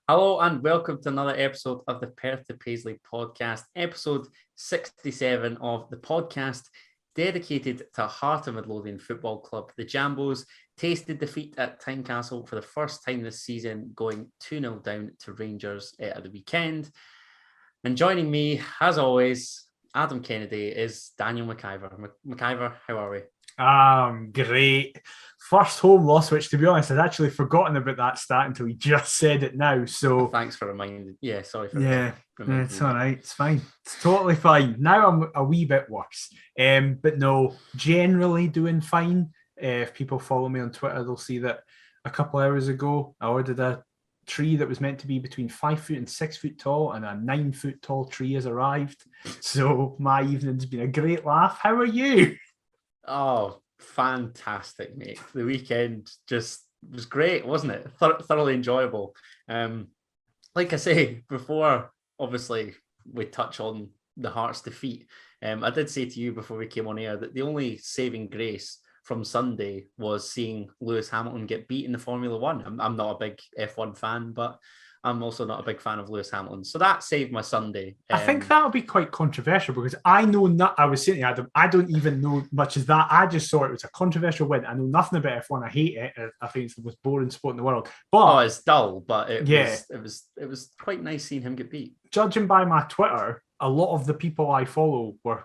Hello and welcome to another episode of the Perth to Paisley Podcast, episode 67 of the podcast dedicated to Heart of Midlothian Football Club. The Jambos tasted defeat at Tynecastle for the first time this season, going 2-0 down to Rangers at the weekend. And joining me, as always, Adam Kennedy, is Daniel McIver. McIver, how are we? Great. First home loss, which to be honest, I'd actually forgotten about that stat until we just said it now. So thanks for reminding. Yeah, sorry for reminding it's all right. It's fine. It's totally fine. Now I'm a wee bit worse. But no, generally doing fine. If people follow me on Twitter, they'll see that a couple hours ago I ordered a tree that was meant to be between 5 foot and 6 foot tall, and a 9 foot tall tree has arrived. So my evening's been a great laugh. How are you? Oh, fantastic, mate. The weekend just was great, wasn't it? Thoroughly enjoyable. Like I say, before, obviously, we touch on the Hearts' defeat, I did say to you before we came on air that the only saving grace from Sunday was seeing Lewis Hamilton get beat in the Formula One. I'm not a big F1 fan, but I'm also not a big fan of Lewis Hamilton. So that saved my Sunday. I think that'll be quite controversial because I know not. I was saying to Adam, I don't even know much as that. I just saw it was a controversial win. I know nothing about F1. I hate it. I think it's the most boring sport in the world. But it's dull. But it was quite nice seeing him get beat. Judging by my Twitter, a lot of the people I follow were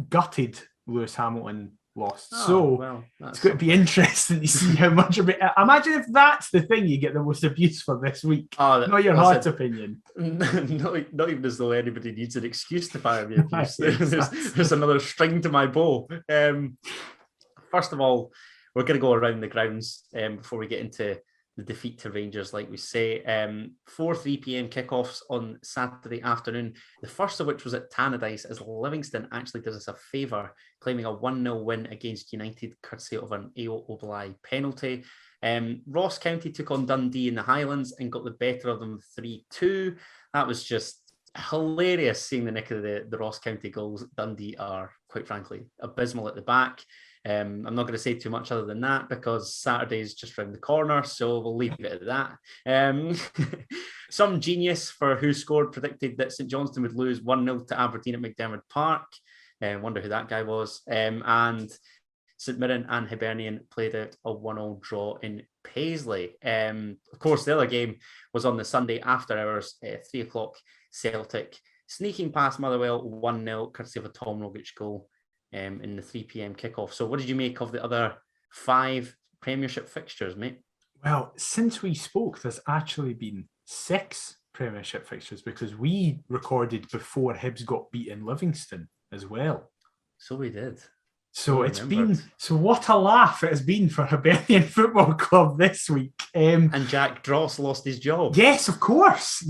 gutted Lewis Hamilton lost. It's going to be interesting to see how much of it. Imagine if that's the thing you get the most abuse for this week. Not your heart's opinion. Not even as though anybody needs an excuse to fire me abuse. There's another string to my bow. First of all, we're going to go around the grounds before we get into the defeat to Rangers, like we say. 3 p.m. kickoffs on Saturday afternoon, the first of which was at Tannadice, as Livingston actually did us a favour, claiming a 1-0 win against United, courtesy of an Ao Oblai penalty. Ross County took on Dundee in the Highlands and got the better of them 3-2. That was just hilarious seeing the nick of the Ross County goals. Dundee are, quite frankly, abysmal at the back. I'm not going to say too much other than that because Saturday is just around the corner, so we'll leave it at that. Some genius for who scored predicted that St Johnstone would lose 1-0 to Aberdeen at McDiarmid Park. Wonder who that guy was. And St Mirren and Hibernian played out a 1-1 draw in Paisley. Of course, the other game was on the Sunday after hours, 3 o'clock, Celtic sneaking past Motherwell 1-0, courtesy of a Tom Rogic goal. In the 3 p.m. kickoff. So what did you make of the other 5 Premiership fixtures, mate? Well, since we spoke, there's actually been 6 Premiership fixtures because we recorded before Hibs got beat in Livingston as well. So we did. So so what a laugh it has been for Hibernian Football Club this week. And Jack Dross lost his job. Yes, of course.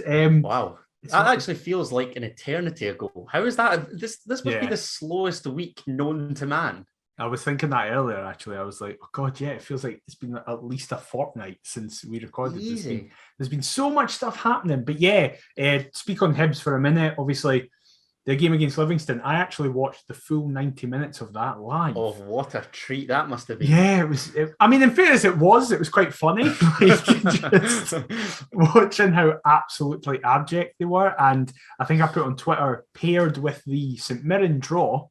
Wow. That actually feels like an eternity ago. How is that? This must be the slowest week known to man. I was thinking that earlier, actually. I was like, oh, God, yeah, it feels like it's been at least a fortnight since we recorded. There's been so much stuff happening. But yeah, speak on Hibs for a minute. Obviously, the game against Livingston, I actually watched the full 90 minutes of that live. Oh, what a treat that must have been. Yeah, it was. In fairness, it was quite funny. Just watching how absolutely abject they were. And I think I put on Twitter, paired with the St Mirren draw,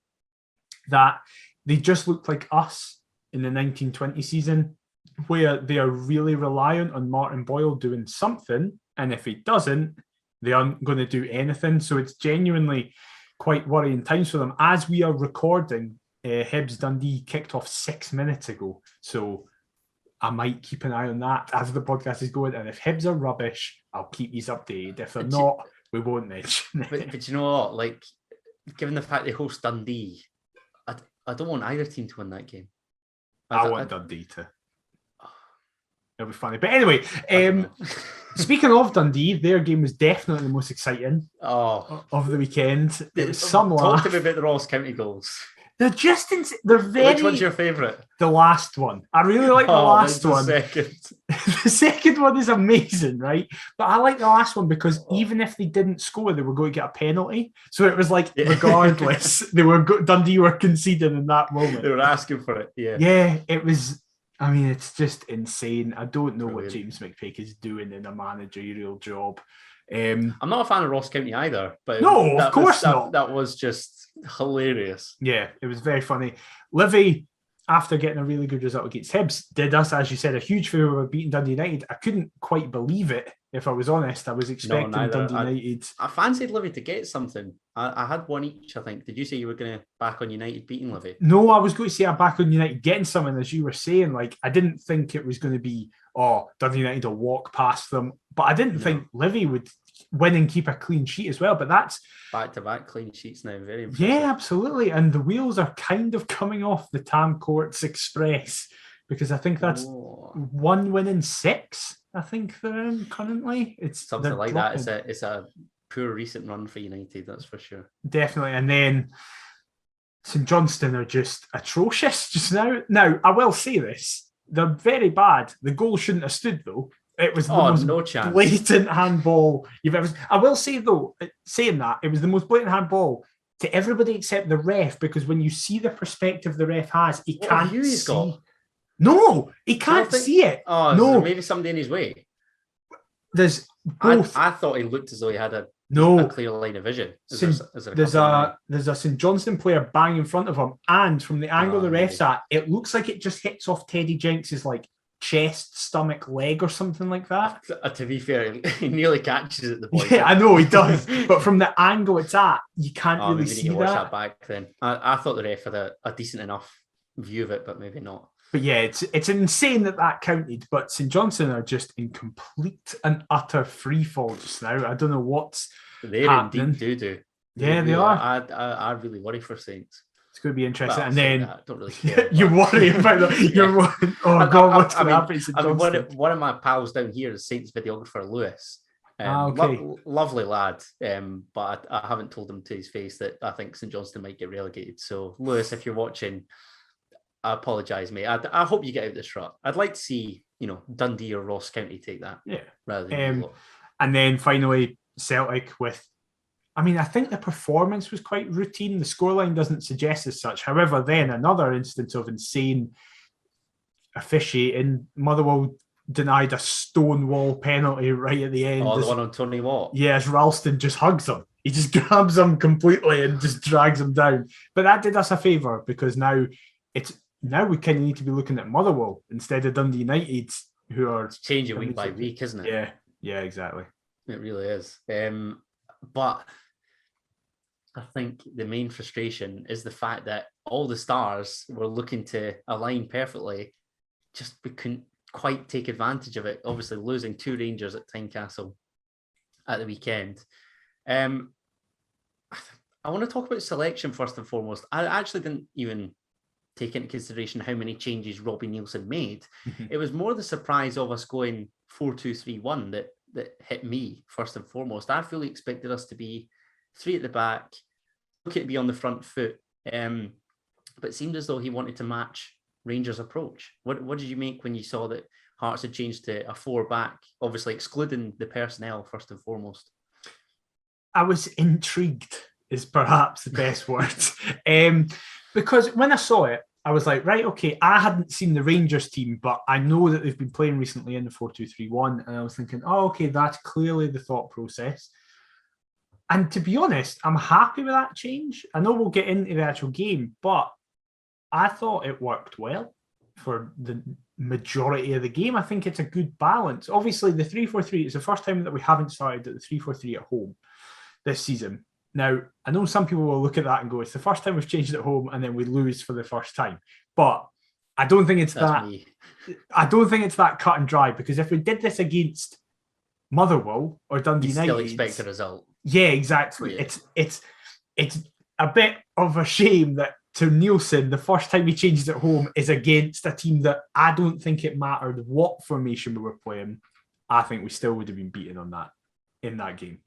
that they just looked like us in the 1920 season, where they are really reliant on Martin Boyle doing something. And if he doesn't, they aren't going to do anything. So it's genuinely quite worrying times for them. As we are recording, Hibs Dundee kicked off 6 minutes ago. So I might keep an eye on that as the podcast is going. And if Hibs are rubbish, I'll keep these updated. If they're not, we won't mention it. But you know what? Like, given the fact they host Dundee, I don't want either team to win that game. I want Dundee to. It'll be funny. But anyway, speaking of Dundee, their game was definitely the most exciting of the weekend. It was some Talk to me about the Ross County goals. They're just they're very. Which one's your favourite? The last one. I really like the last one. Second. The second one is amazing, right? But I like the last one because even if they didn't score, they were going to get a penalty. So it was like, regardless, Dundee were conceding in that moment. They were asking for it. Yeah. Yeah, it was I mean, it's just insane. I don't know what Brilliant. James McPake is doing in a managerial job. I'm not a fan of Ross County either, but No, of course not. That was just hilarious. Yeah, it was very funny. Livy, after getting a really good result against Hibs, did us, as you said, a huge favour by beating Dundee United. I couldn't quite believe it, if I was honest. I was expecting Dundee United. I fancied Livy to get something. I had one each, I think. Did you say you were going to back on United beating Livy? No, I was going to say I back on United getting something, as you were saying. Like, I didn't think it was going to be, Dundee United will walk past them. But I didn't think Livy would win and keep a clean sheet as well. But that's back-to-back clean sheets now. Very impressive. Yeah, absolutely. And the wheels are kind of coming off the Tam Courts Express, because I think that's 1 win in 6. I think they're in currently. It's something like dropping. That. It's a poor recent run for United, that's for sure. Definitely. And then St Johnstone are just atrocious just now. Now, I will say this. They're very bad. The goal shouldn't have stood, though. It was the most blatant handball you've ever. I will say, though, saying that, it was the most blatant handball to everybody except the ref, because when you see the perspective the ref has, he can't see. Got? No, he can't see it. Oh, no, maybe somebody in his way. There's both. I thought he looked as though he had a clear line of vision. There's a St Johnstone player bang in front of him, and from the angle the ref's at, it looks like it just hits off Teddy Jenks's chest, stomach, leg, or something like that. To be fair, he nearly catches it. The boy. Yeah, I know he does. But from the angle it's at, you can't really see that. Watch that back then. I thought the ref had a decent enough view of it, but maybe not. But yeah, it's insane that counted. But St Johnstone are just in complete and utter free fall just now. I don't know what's happening. In deep doo-doo. Yeah, they are. I really worry for Saints. It's going to be interesting. And then I don't really care. You worry about that. You're worrying. Oh God, what's going to happen? I mean, one of my pals down here is Saints videographer Lewis. Lovely lad. But I haven't told him to his face that I think St Johnstone might get relegated. So Lewis, if you're watching, I apologise, mate. I hope you get out this rut. I'd like to see, Dundee or Ross County take that. Yeah. Rather than and then finally Celtic with. I mean, I think the performance was quite routine. The scoreline doesn't suggest as such. However, then another instance of insane officiating. Motherwell denied a stonewall penalty right at the end. Oh, the one on Tony Watt? Yes, Ralston just hugs him. He just grabs him completely and just drags him down. But that did us a favour, because now we kind of need to be looking at Motherwell instead of Dundee United, who are... It's changing week by week, isn't it? Yeah, exactly. It really is. But I think the main frustration is the fact that all the stars were looking to align perfectly, just we couldn't quite take advantage of it. Obviously, losing 2 Rangers at Tynecastle at the weekend. I want to talk about selection first and foremost. I actually didn't even take into consideration how many changes Robbie Neilson made. It was more the surprise of us going 4-2-3-1 that hit me first and foremost. I fully expected us to be 3 at the back, looking to be on the front foot, but it seemed as though he wanted to match Rangers' approach. What did you make when you saw that Hearts had changed to a 4 back, obviously excluding the personnel first and foremost? I was intrigued, is perhaps the best word. Because when I saw it, I was like, right, okay, I hadn't seen the Rangers team, but I know that they've been playing recently in the 4-2-3-1, and I was thinking, okay, that's clearly the thought process. And to be honest, I'm happy with that change. I know we'll get into the actual game, but I thought it worked well for the majority of the game. I think it's a good balance. Obviously, the 3-4-3 is the first time that we haven't started at the 3-4-3 at home this season. Now, I know some people will look at that and go, it's the first time we've changed it at home and then we lose for the first time. But I don't think it's I don't think it's that cut and dry, because if we did this against Motherwell or Dundee United, still expect a result. Yeah, exactly. Yeah. It's a bit of a shame that to Neilson, the first time he changes at home is against a team that I don't think it mattered what formation we were playing. I think we still would have been beaten on that in that game.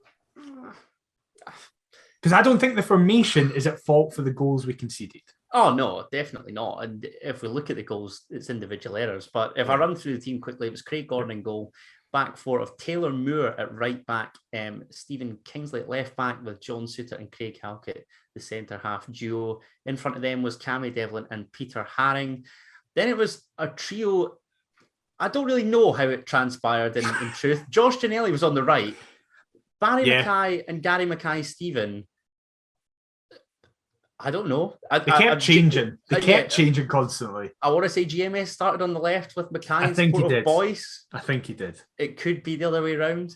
Because I don't think the formation is at fault for the goals we conceded. Oh, no, definitely not. And if we look at the goals, it's individual errors. But if I run through the team quickly, it was Craig Gordon in goal, back 4 of Taylor Moore at right back, Stephen Kingsley at left back with John Suter and Craig Halkett, the centre half duo. In front of them was Cammy Devlin and Peter Haring. Then it was a trio. I don't really know how it transpired in truth. Josh Ginnelly was on the right. Barry Mackay and Gary Mackay-Steven. I don't know. They kept changing. They kept changing constantly. I want to say GMS started on the left with Mackay in support of Boyce. I think he did. It could be the other way around.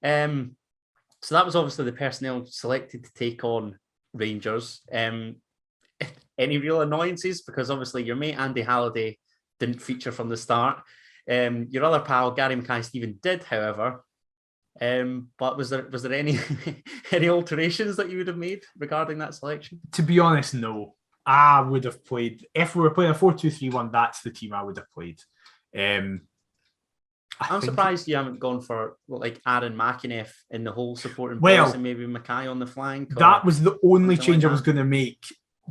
So that was obviously the personnel selected to take on Rangers. Any real annoyances? Because obviously your mate Andy Halliday didn't feature from the start. Your other pal Gary Mackay-Steven did, however. But was there any any alterations that you would have made regarding that selection? To be honest, no. I would have played, if we were playing a 4-2-3-1, that's the team I would have played. I'm surprised you haven't gone for like Aaron McInnes in the whole supporting box and maybe Mackay on the flank. That was the only change I was going to make,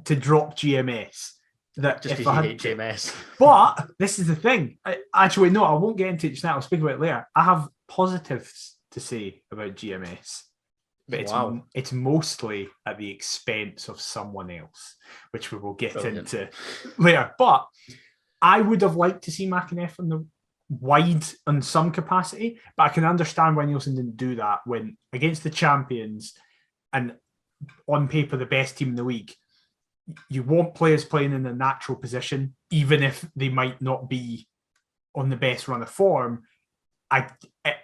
to drop GMS. That just because you hate GMS. But this is the thing. Actually, no, I won't get into it just now. I'll speak about it later. I have positives to say about GMS. But it's mostly at the expense of someone else, which we will get into later. But I would have liked to see McInnes on the wide in some capacity, but I can understand why Nielsen didn't do that when against the champions and on paper the best team in the league. You want players playing in a natural position, even if they might not be on the best run of form. I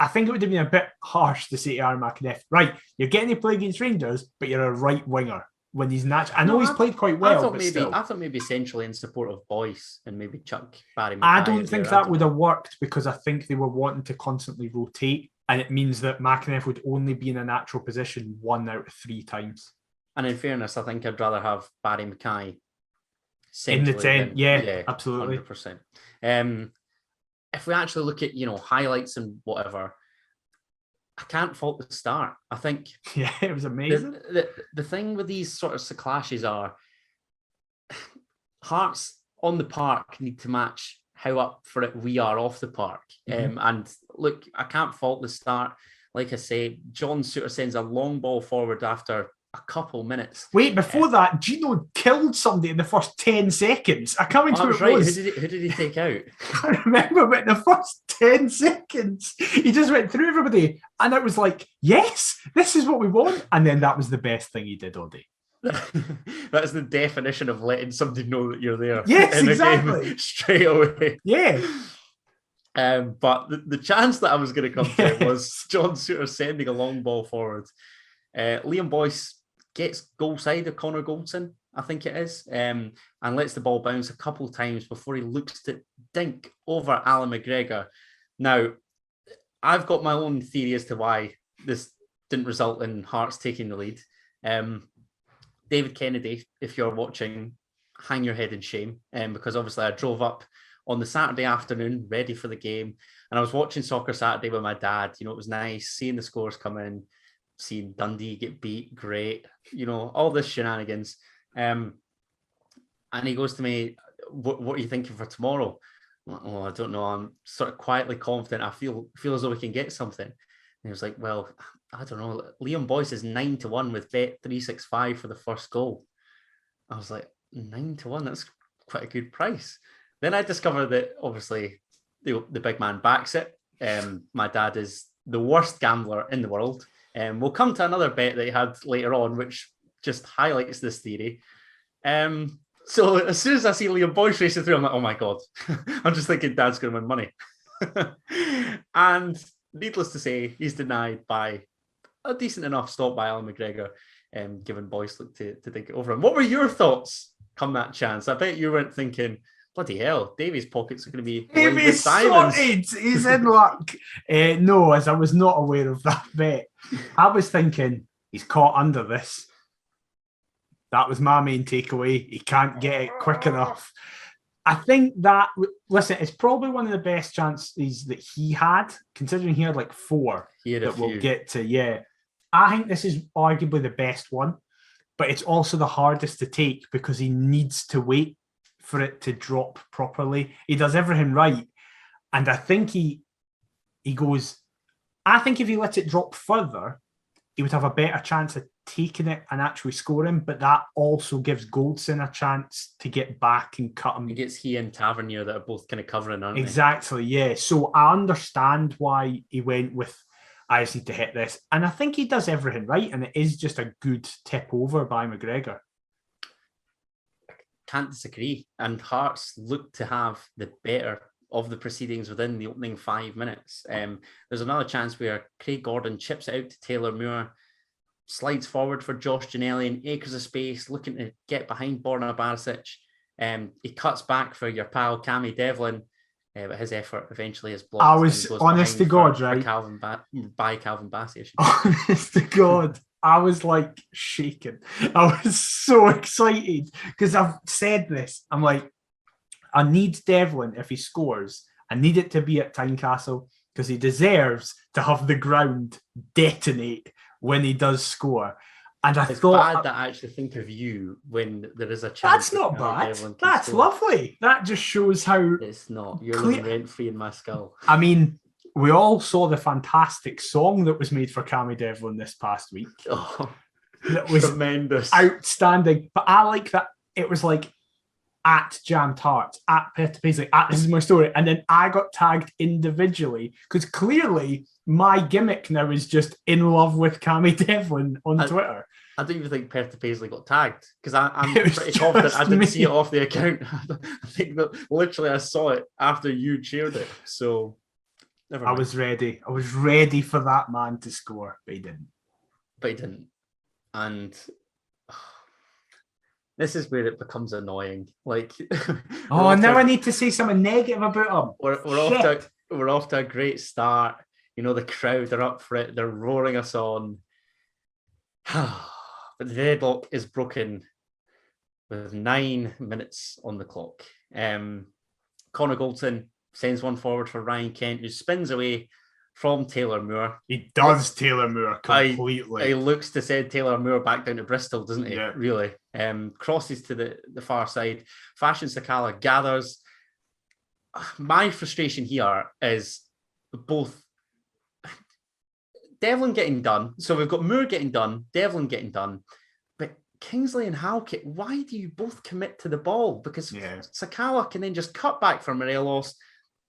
think it would have been a bit harsh to say to Aaron McInnes, right, you're getting to play against Rangers, but you're a right winger when he's natural. I know he's played quite well, I thought maybe essentially in support of Boyce and maybe chuck Barry Mackay. I don't think that would have worked, because I think they were wanting to constantly rotate, and it means that McInnes would only be in a natural position 1 out of 3 times. And in fairness, I think I'd rather have Barry Mackay in the 10. Yeah, absolutely. 100%. If we actually look at, highlights and whatever, I can't fault the start. I think it was amazing. The thing with these sort of clashes are Hearts on the park need to match how up for it we are off the park. And look, I can't fault the start. Like I say, John Suter sends a long ball forward after a couple minutes. Wait, before that, Gino killed somebody in the first 10 seconds. I can't remember who it was. Who did he take out? I can't remember, but in the first 10 seconds, he just went through everybody. And it was like, yes, this is what we want. And then that was the best thing he did all day. That's the definition of letting somebody know that you're there. Yes, exactly. Straight away. Yeah. But the chance that I was going to come to was John Suter sending a long ball forward. Liam Boyce gets goal side of Connor Goldson, I think it is, and lets the ball bounce a couple of times before he looks to dink over Alan McGregor. Now, I've got my own theory as to why this didn't result in Hearts taking the lead. David Kennedy, if you're watching, hang your head in shame, because obviously I drove up on the Saturday afternoon ready for the game, and I was watching Soccer Saturday with my dad. It was nice seeing the scores come in, seeing Dundee get beat, great, all this shenanigans. And he goes to me, what are you thinking for tomorrow? Oh, I don't know. I'm sort of quietly confident. I feel as though we can get something. And he was like, well, I don't know. Liam Boyce is 9-1 with Bet365 for the first goal. I was like, 9-1? That's quite a good price. Then I discovered that obviously the big man backs it. My dad is the worst gambler in the world. We'll come to another bet that he had later on, which just highlights this theory. So as soon as I see Liam Boyce racing through, I'm like, oh my God. I'm just thinking Dad's going to win money. And needless to say, he's denied by a decent enough stop by Alan McGregor, given Boyce looked to think it over him. What were your thoughts come that chance? I bet you weren't thinking, bloody hell, Davy's pockets are going to be Davy's sorted. He's in luck. No, as I was not aware of that bet. I was thinking, he's caught under this. That was my main takeaway. He can't get it quick enough. I think that, listen, it's probably one of the best chances that he had, considering he had like 4 that we'll get to. Yeah. I think this is arguably the best one, but it's also the hardest to take because he needs to wait for it to drop properly. He does everything right. And I think he goes, I think if he lets it drop further, he would have a better chance of taking it and actually scoring, but that also gives Goldson a chance to get back and cut him. It gets he and Tavernier that are both kind of covering, aren't Exactly, yeah. So I understand why he went with, I just need to hit this. And I think he does everything right, and it is just a good tip over by McGregor. Can't disagree. And Hearts look to have the better of the proceedings within the opening 5 minutes. There's another chance where Craig Gordon chips it out to Taylor Moore, slides forward for Josh Ginnelly in acres of space, looking to get behind Borna Barisic. He cuts back for your pal Cammy Devlin, but his effort eventually is blocked. I was honest to God, right? By Calvin Bassey. Honest to God, I was like shaking. I was so excited because I've said this. I'm like, I need Devlin, if he scores, I need it to be at Tynecastle because he deserves to have the ground detonate when he does score. And it's bad that I actually think of you when there is a That's chance. not bad. That's lovely. That just shows how... It's not. You're living rent-free in my skull. I mean, we all saw the fantastic song that was made for Cammy Devlin this past week. Oh, that was tremendous. Outstanding. But I like that it was like at Jammed Hearts, at Perth Paisley, at This Is My Story. And then I got tagged individually because clearly my gimmick now is just in love with Cammy Devlin on Twitter. I don't even think Perth Paisley got tagged because I'm pretty confident I didn't see it off the account. I think that literally I saw it after you shared it. So never mind. I was ready. I was ready for that man to score, but he didn't. And this is where it becomes annoying. Like, now I need to say something negative about him. We're off to a great start. You know, the crowd are up for it. They're roaring us on. But the deadlock is broken with 9 minutes on the clock. Connor Goldson sends one forward for Ryan Kent, who spins away from Taylor Moore. He does Taylor Moore completely. He looks to send Taylor Moore back down to Bristol, doesn't he? Yeah. Really. Crosses to the far side. Fashion Sakala gathers. My frustration here is both Devlin getting done. So we've got Moore getting done, Devlin getting done. But Kingsley and Halkett, why do you both commit to the ball? Because Sakala can then just cut back for Morelos.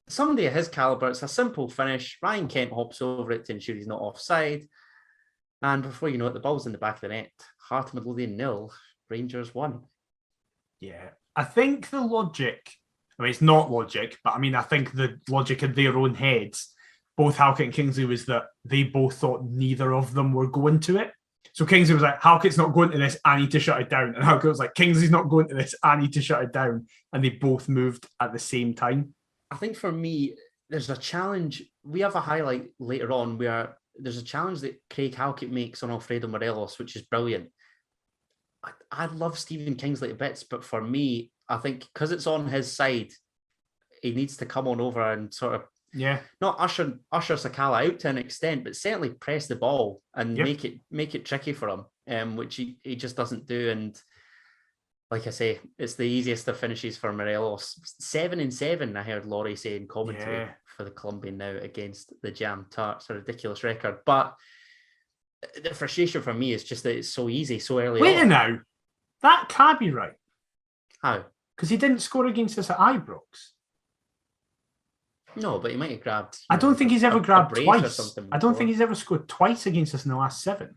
Somebody of his caliber, it's a simple finish. Ryan Kent hops over it to ensure he's not offside. And before you know it, the ball's in the back of the net. Heart Midlothian 0, Rangers 1. Yeah, I think the logic, I mean, it's not logic, but I mean, I think the logic in their own heads, both Halkett and Kingsley, was that they both thought neither of them were going to it. So Kingsley was like, Halkett's not going to this, I need to shut it down. And Halkett was like, Kingsley's not going to this, I need to shut it down. And they both moved at the same time. I think for me, there's a challenge. We have a highlight later on where there's a challenge that Craig Halkett makes on Alfredo Morelos, which is brilliant. I love Stephen Kingsley to bits, but for me, I think because it's on his side, he needs to come on over and sort of not usher Sakala out to an extent, but certainly press the ball and make it tricky for him, which he just doesn't do. And like I say, it's the easiest of finishes for Morelos. 7-7, I heard Laurie say in commentary for the Colombian now against the Jam Tarts, a ridiculous record. But the frustration for me is just that it's so easy so early on. Wait now, that can't be right. How? Because he didn't score against us at Ibrox. No, but he might have grabbed. I don't think he's ever grabbed twice. I don't think he's ever scored twice against us in the last 7.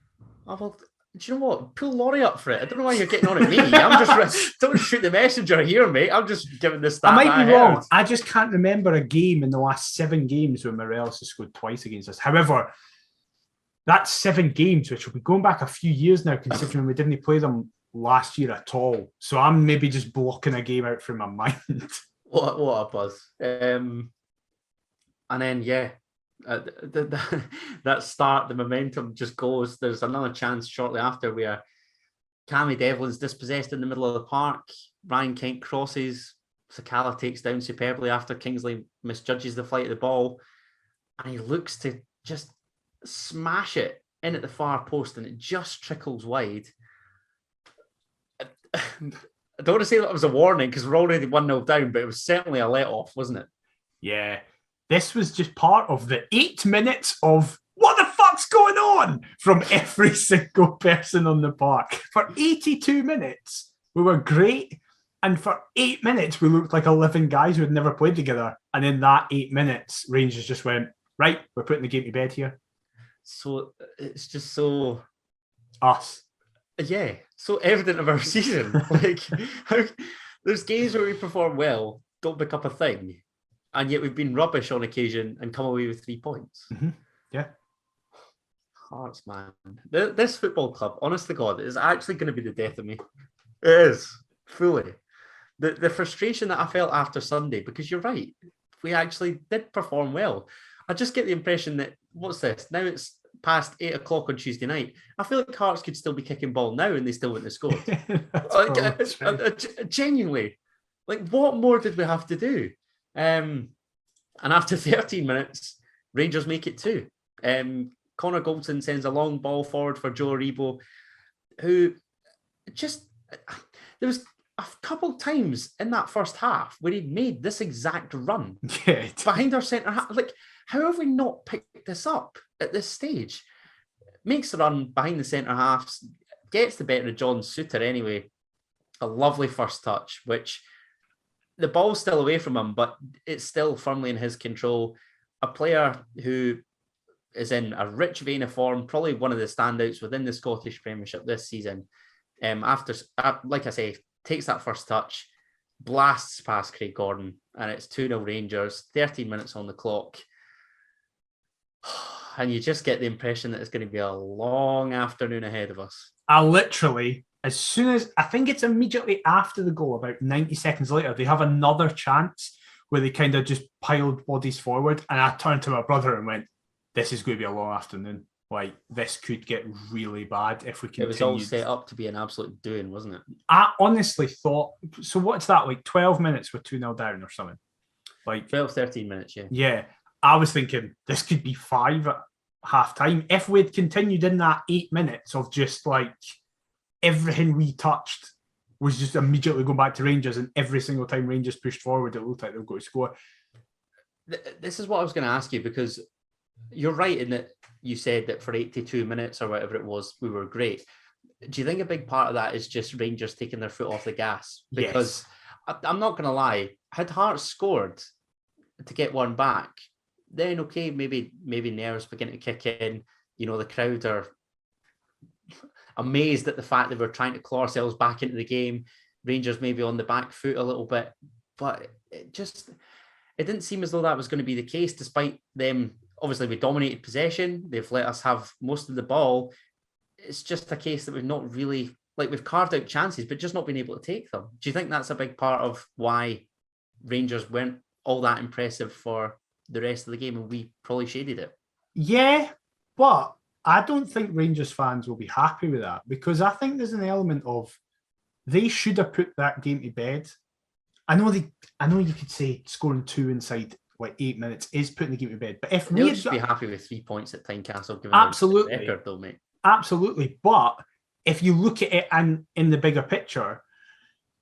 Oh, well, do you know what? Pull Laurie up for it. I don't know why you're getting on at me. I'm just don't shoot the messenger here, mate. I'm just giving this stat. I might be wrong. I just can't remember a game in the last 7 games where Morelos has scored twice against us. However, that's 7 games, which will be going back a few years now, considering we didn't play them last year at all. So I'm maybe just blocking a game out from my mind. What a buzz. And then, that start, the momentum just goes. There's another chance shortly after where Cammy Devlin's dispossessed in the middle of the park. Ryan Kent crosses. Sakala takes down superbly after Kingsley misjudges the flight of the ball. And he looks to just smash it in at the far post and it just trickles wide. I don't want to say that it was a warning because we're already 1-0 down, but it was certainly a let-off, wasn't it? Yeah. This was just part of the 8 minutes of what the fuck's going on? From every single person on the park. For 82 minutes, we were great. And for 8 minutes, we looked like 11 guys who had never played together. And in that 8 minutes, Rangers just went, right, we're putting the game to bed here. So it's just so... Us. Yeah, so evident of our season. There's games where we perform well, don't pick up a thing. And yet we've been rubbish on occasion and come away with 3 points. Mm-hmm. Yeah. Hearts, man. This football club, honest to God, is actually going to be the death of me. It is, fully. The frustration that I felt after Sunday, because you're right, we actually did perform well. I just get the impression that, what's this? Now it's past 8 o'clock on Tuesday night. I feel like Hearts could still be kicking ball now and they still wouldn't have scored. Genuinely. Like, what more did we have to do? And after 13 minutes, Rangers make it 2. Connor Goldson sends a long ball forward for Joe Aribo, who just... There was a couple times in that first half where he'd made this exact run behind our centre half. Like, how have we not picked this up at this stage? Makes the run behind the centre halves, gets the better of John Suter anyway. A lovely first touch, which the ball's still away from him, but it's still firmly in his control. A player who is in a rich vein of form, probably one of the standouts within the Scottish Premiership this season. After, like I say, takes that first touch, blasts past Craig Gordon, and it's 2-0 Rangers, 13 minutes on the clock. And you just get the impression that it's going to be a long afternoon ahead of us. I literally, as soon as, I think it's immediately after the goal, about 90 seconds later, they have another chance where they kind of just piled bodies forward. And I turned to my brother and went, this is going to be a long afternoon. Like, this could get really bad if we continue. It was all set up to be an absolute doing, wasn't it? I honestly thought, so what's that, like 12 minutes with 2-0 down or something? Like 12, 13 minutes, yeah. Yeah. I was thinking this could be 5 at half time. If we'd continued in that 8 minutes of just like everything we touched was just immediately going back to Rangers, and every single time Rangers pushed forward, it looked like they were going to score. This is what I was going to ask you, because you're right in that you said that for 82 minutes or whatever it was, we were great. Do you think a big part of that is just Rangers taking their foot off the gas? Because yes. I'm not going to lie, had Hearts scored to get one back, then okay, maybe nerves begin to kick in. You know, the crowd are amazed at the fact that we're trying to claw ourselves back into the game. Rangers maybe on the back foot a little bit, but it didn't seem as though that was going to be the case, despite them. Obviously, we dominated possession. They've let us have most of the ball. It's just a case that we've not really, like, we've carved out chances, but just not been able to take them. Do you think that's a big part of why Rangers weren't all that impressive for the rest of the game and we probably shaded it? Yeah, but I don't think Rangers fans will be happy with that, because I think there's an element of they should have put that game to bed. I know you could say scoring 2 inside like 8 minutes is putting the game to bed, but if they'll just be happy with 3 points at Tynecastle, given absolutely their record, though, mate. Absolutely, but if you look at it and in the bigger picture,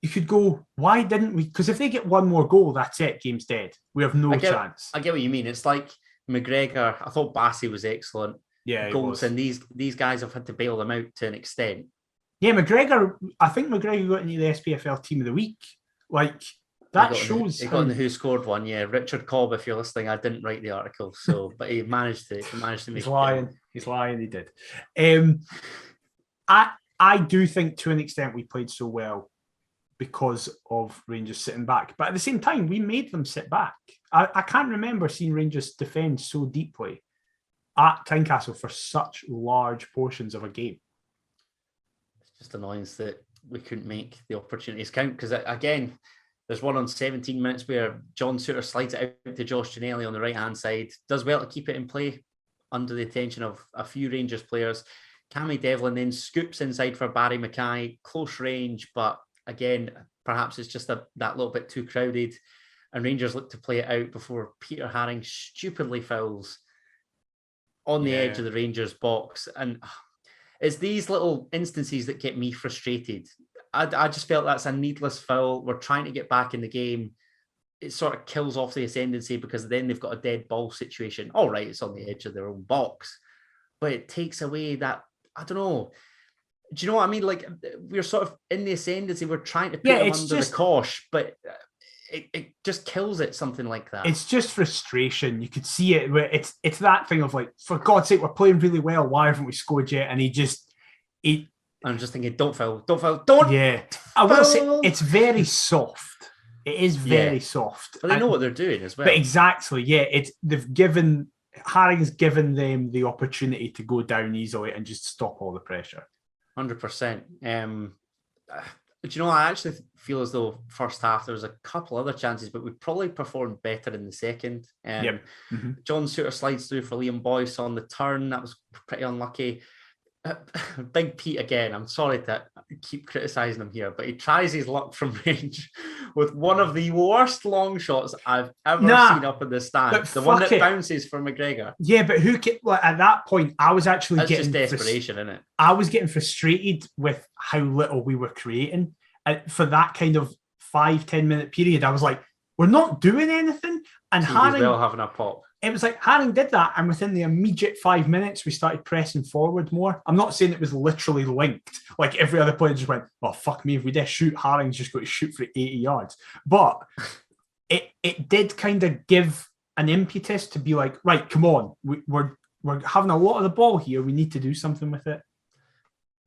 you could go, why didn't we? Because if they get one more goal, that's it. Game's dead. We have no chance. I get what you mean. It's like McGregor. I thought Bassey was excellent. Yeah, Goldson. These guys have had to bail them out to an extent. Yeah, McGregor. I think McGregor got into the SPFL Team of the Week. Like, that shows. He got in the Who Scored one. Yeah, Richard Cobb. If you're listening, I didn't write the article, so but he managed to make. He's lying. He's lying. He did. I do think to an extent we played so well because of Rangers sitting back, but at the same time we made them sit back. I can't remember seeing Rangers defend so deeply at Tynecastle for such large portions of a game. It's just annoyance that we couldn't make the opportunities count, because again, there's one on 17 minutes where John Suter slides it out to Josh Ginnelly on the right-hand side, does well to keep it in play under the attention of a few Rangers players. Cammy Devlin then scoops inside for Barry Mackay, close range, but again, perhaps it's just that little bit too crowded, and Rangers look to play it out before Peter Haring stupidly fouls on the edge of the Rangers box. And it's these little instances that get me frustrated. I just felt that's a needless foul. We're trying to get back in the game. It sort of kills off the ascendancy, because then they've got a dead ball situation. All right, it's on the edge of their own box, but it takes away that, I don't know. Do you know what I mean? Like, we're sort of in the ascendancy, we're trying to put them under the cosh, but it just kills it, something like that. It's just frustration. You could see it. Where it's that thing of like, for God's sake, we're playing really well. Why haven't we scored yet? And I'm just thinking, don't foul. Yeah, I will say it's very soft. It is very soft. But they know what they're doing as well. But exactly, yeah. Haring's given them the opportunity to go down easily and just stop all the pressure. 100%. Do you know, I actually feel as though first half there was a couple other chances, but we probably performed better in the second. John Suter slides through for Liam Boyce on the turn. That was pretty unlucky. Big Pete again. I'm sorry to keep criticising him here, but he tries his luck from range with one of the worst long shots I've ever seen up in the stand. The one that bounces for McGregor. Yeah, but at that point, I was actually getting just desperation, isn't it? I was getting frustrated with how little we were creating for that kind of 5-10 minute period. I was like, we're not doing anything, and Haring well having a pop. It was like Haring did that, and within the immediate 5 minutes, we started pressing forward more. I'm not saying it was literally linked. Like every other player just went, "Oh fuck me, if we did shoot, Haring's just got to shoot for 80 yards." But it did kind of give an impetus to be like, right, come on, we're having a lot of the ball here. We need to do something with it.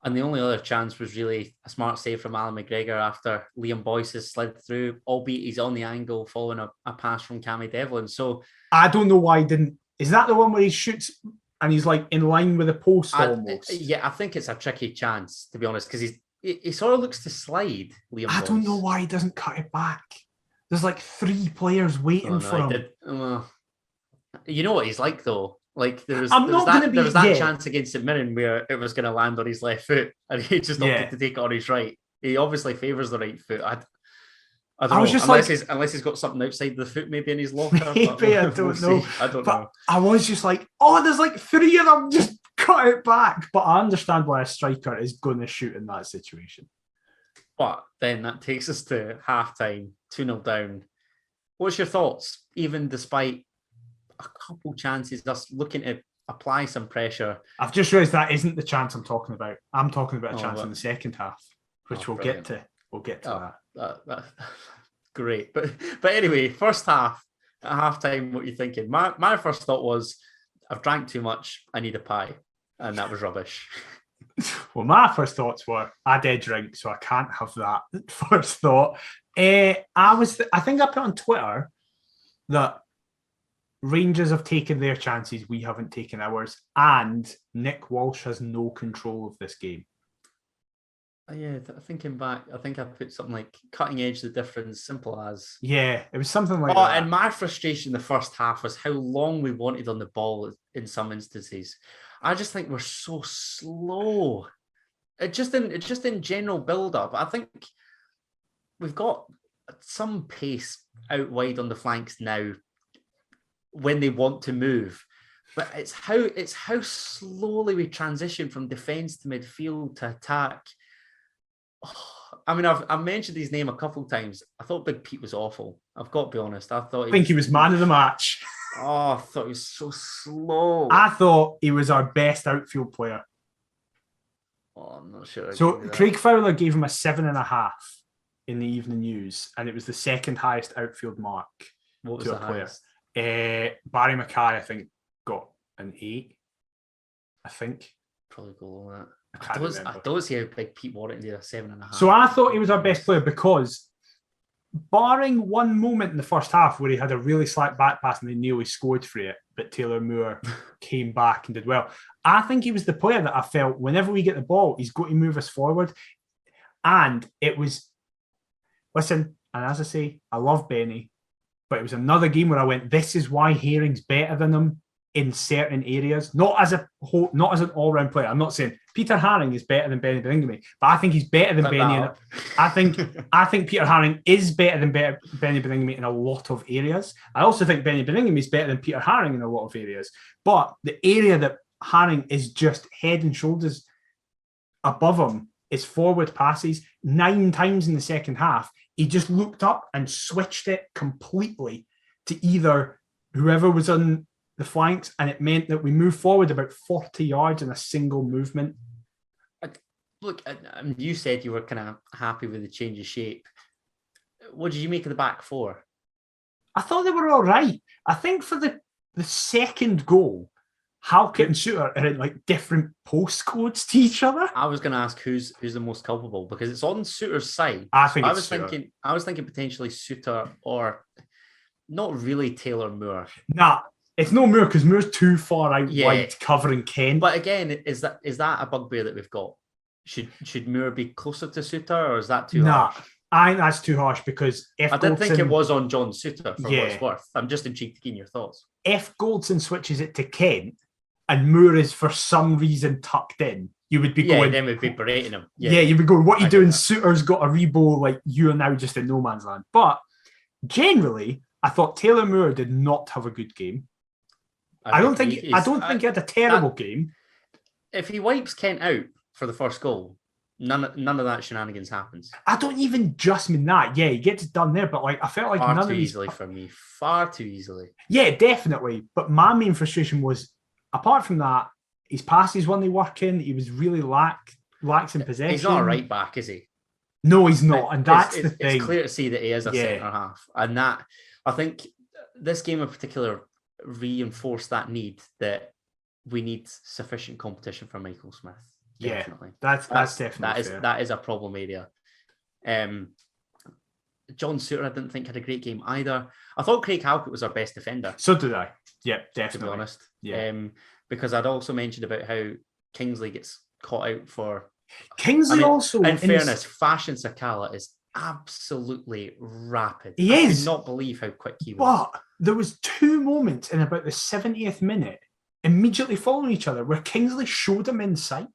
And the only other chance was really a smart save from Alan McGregor after Liam Boyce has slid through, albeit he's on the angle following a pass from Cammy Devlin. So I don't know why he didn't. Is that the one where he shoots and he's like in line with a post almost? Yeah, I think it's a tricky chance, to be honest, because he sort of looks to slide, Liam Boyce. I don't know why he doesn't cut it back. There's like 3 players waiting for him. You know what he's like, though? Like there was that chance against St Mirren where it was going to land on his left foot, and he just opted to take it on his right. He obviously favours the right foot. I don't know. Unless he's got something outside the foot, maybe in his locker. Maybe I don't know. I don't know. I was just like, there's like 3 of them. Just cut it back. But I understand why a striker is going to shoot in that situation. But then that takes us to halftime, 2-0 down. What's your thoughts, even despite a couple chances, us looking to apply some pressure? I've just realised that isn't the chance I'm talking about. I'm talking about a chance in the second half, which we'll get to. We'll get to that. Great. But anyway, first half, at halftime, what are you thinking? My first thought was, I've drank too much, I need a pie. And that was rubbish. Well, my first thoughts were, I did drink, so I can't have that first thought. I think I put on Twitter that Rangers have taken their chances, we haven't taken ours, and Nick Walsh has no control of this game. Yeah, thinking back, I think I put something like cutting edge the difference, simple as. Yeah, it was something like that. And my frustration in the first half was how long we wanted on the ball in some instances. I just think we're so slow. Just in general build-up, I think we've got some pace out wide on the flanks now when they want to move, but it's how slowly we transition from defence to midfield to attack. I mean, I've mentioned his name a couple of times. I thought Big Pete was awful. I've got to be honest. I think he was man of the match. I thought he was so slow. I thought he was our best outfield player. I'm not sure. So Craig Fowler gave him a 7.5 in the Evening News, and it was the second highest outfield mark to a player. Barry Mackay, I think, got an 8. I think. Probably below that. I don't see how Big Pete Warrington did a 7.5. So I thought he was our best player because, barring one moment in the first half where he had a really slack back pass and they nearly scored for it, but Taylor Moore came back and did well, I think he was the player that I felt whenever we get the ball, he's got to move us forward. And it was, listen, and as I say, I love Benny, but it was another game where I went, this is why Haring's better than him in certain areas, not as an all-round player. I'm not saying Peter Haring is better than Benny Bellingham, but I think he's better than Benny. I think Peter Haring is better than Benny Bellingham in a lot of areas. I also think Benny Bellingham is better than Peter Haring in a lot of areas. But the area that Haring is just head and shoulders above him is forward passes. 9 times in the second half, he just looked up and switched it completely to either whoever was on the flanks, and it meant that we moved forward about 40 yards in a single movement. Look, you said you were kind of happy with the change of shape. What did you make of the back four? I thought they were all right. I think for the second goal, Halkett and Suter are in like different postcodes to each other. I was going to ask who's the most culpable because it's on Suter's side. I think I was thinking potentially Suter or not really Taylor Moore. Nah, it's no Moore because Moore's too far out wide covering Ken. But again, is that a bugbear that we've got? Should Moore be closer to Suter or is that too harsh? I think that's too harsh because if I didn't think it was on John Suter for what it's worth. I'm just intrigued to gain your thoughts. If Goldson switches it to Kent and Moore is for some reason tucked in, you would be going... then we'd be berating him. Yeah, you'd be going, what are you doing? Suter's got a rebo, like you are now just in no man's land. But generally, I thought Taylor Moore did not have a good game. I don't think he had a terrible game. If he wipes Kent out for the first goal, none of that shenanigans happens. I don't even just mean that. Yeah, he gets it done there, but like I felt like far too easily for me. Far too easily. Yeah, definitely. But my main frustration was, apart from that, his passes weren't working. He was really lax in possession. He's not a right back, is he? No, he's not, and that's the thing. It's clear to see that he is a centre half, and that I think this game in particular reinforced that need that we need sufficient competition for Michael Smith. Definitely. Yeah, that's definitely fair. That is a problem area. John Suter, I didn't think had a great game either. I thought Craig Halkett was our best defender. So did I. Yeah, definitely. To be honest. Yeah. Because I'd also mentioned about how Kingsley gets caught out for... Kingsley also... In fairness, Fashion Sakala is absolutely rapid. He I is. could not believe how quick he was. But there was 2 moments in about the 70th minute, immediately following each other, where Kingsley showed him in sight.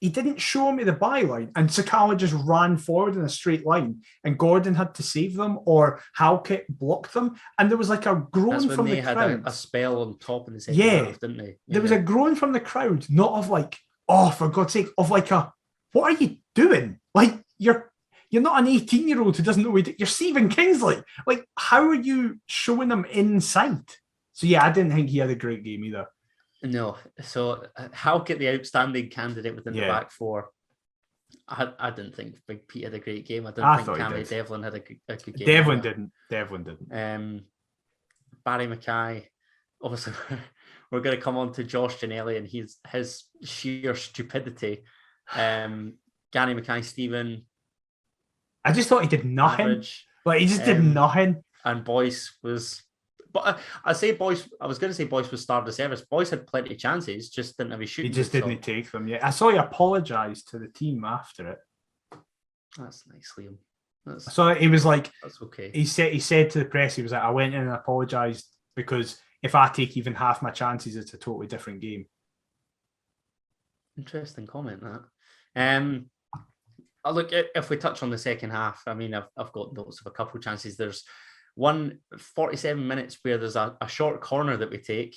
He didn't show him at the byline, and Sakala just ran forward in a straight line, and Gordon had to save them, or Halkett blocked them, and there was like a groan from the crowd. They had a spell on top in the second half, didn't they? There was a groan from the crowd, not of like, oh, for God's sake, of like a, what are you doing? Like, you're not an 18-year-old who doesn't know what you're saving Kingsley. Like, how are you showing him in sight? So yeah, I didn't think he had a great game either. No, so Halkett, the outstanding candidate within the back four. I didn't think Big Pete had a great game. I didn't think Cammy Devlin had a good game. Devlin didn't. Barry Mackay, obviously, we're going to come on to Josh Ginnelly and his sheer stupidity. Gary Mackay-Stephen. I just thought he did nothing. Average. Like, he just did nothing. And Boyce was... But I say Boyce, I was going to say Boyce was star of the service. Boyce had plenty of chances, just didn't have his shooting. He just didn't take them yet. I saw he apologised to the team after it. That's nice, Liam. So he was like, that's okay. He said to the press, he was like, I went in and apologised because if I take even half my chances, it's a totally different game. Interesting comment, that. Look, if we touch on the second half, I mean, I've got notes of a couple of chances. There's 47 minutes where there's a short corner that we take.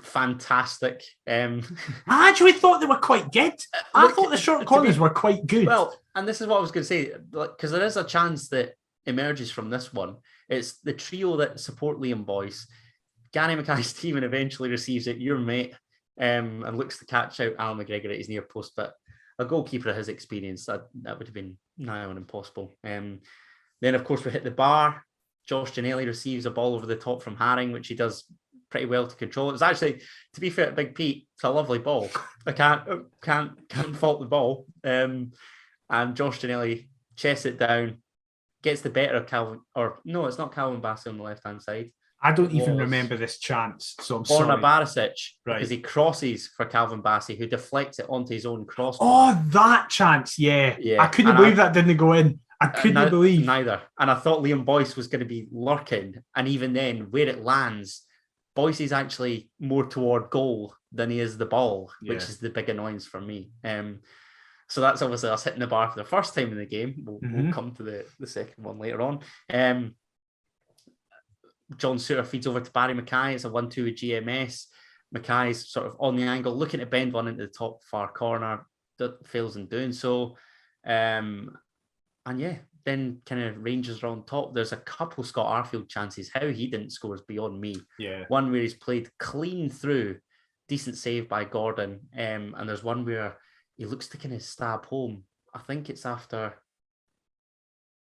Fantastic. I actually thought they were quite good. I thought the short corners were quite good. Well, and this is what I was going to say, because there is a chance that emerges from this one. It's the trio that support Liam Boyce. Gary Mackay-Stephen eventually receives it, your mate, and looks to catch out Alan McGregor at his near post, but a goalkeeper of his experience, that would have been nigh on impossible. Then, of course, we hit the bar. Josh Ginnelly receives a ball over the top from Haring, which he does pretty well to control. It was actually, to be fair to Big Pete, it's a lovely ball. I can't fault the ball. And Josh Ginnelly chests it down, gets the better of Calvin, or no, it's not Calvin Bassey on the left-hand side. I don't even remember this chance, so I'm sorry. Borna Barisic, because he crosses for Calvin Bassey, who deflects it onto his own crossbar. Oh, that chance, yeah. I couldn't believe that didn't go in. I couldn't believe. Neither. And I thought Liam Boyce was going to be lurking. And even then, where it lands, Boyce is actually more toward goal than he is the ball, which is the big annoyance for me. So that's obviously us hitting the bar for the first time in the game. We'll come to the second one later on. John Suter feeds over to Barry Mackay. It's a 1-2 with GMS. Mackay's sort of on the angle, looking to bend one into the top far corner. That fails in doing so. And yeah, then kind of Rangers are on top. There's a couple Scott Arfield chances. How he didn't score is beyond me. Yeah. One where he's played clean through, decent save by Gordon. And there's one where he looks to kind of stab home. I think it's after...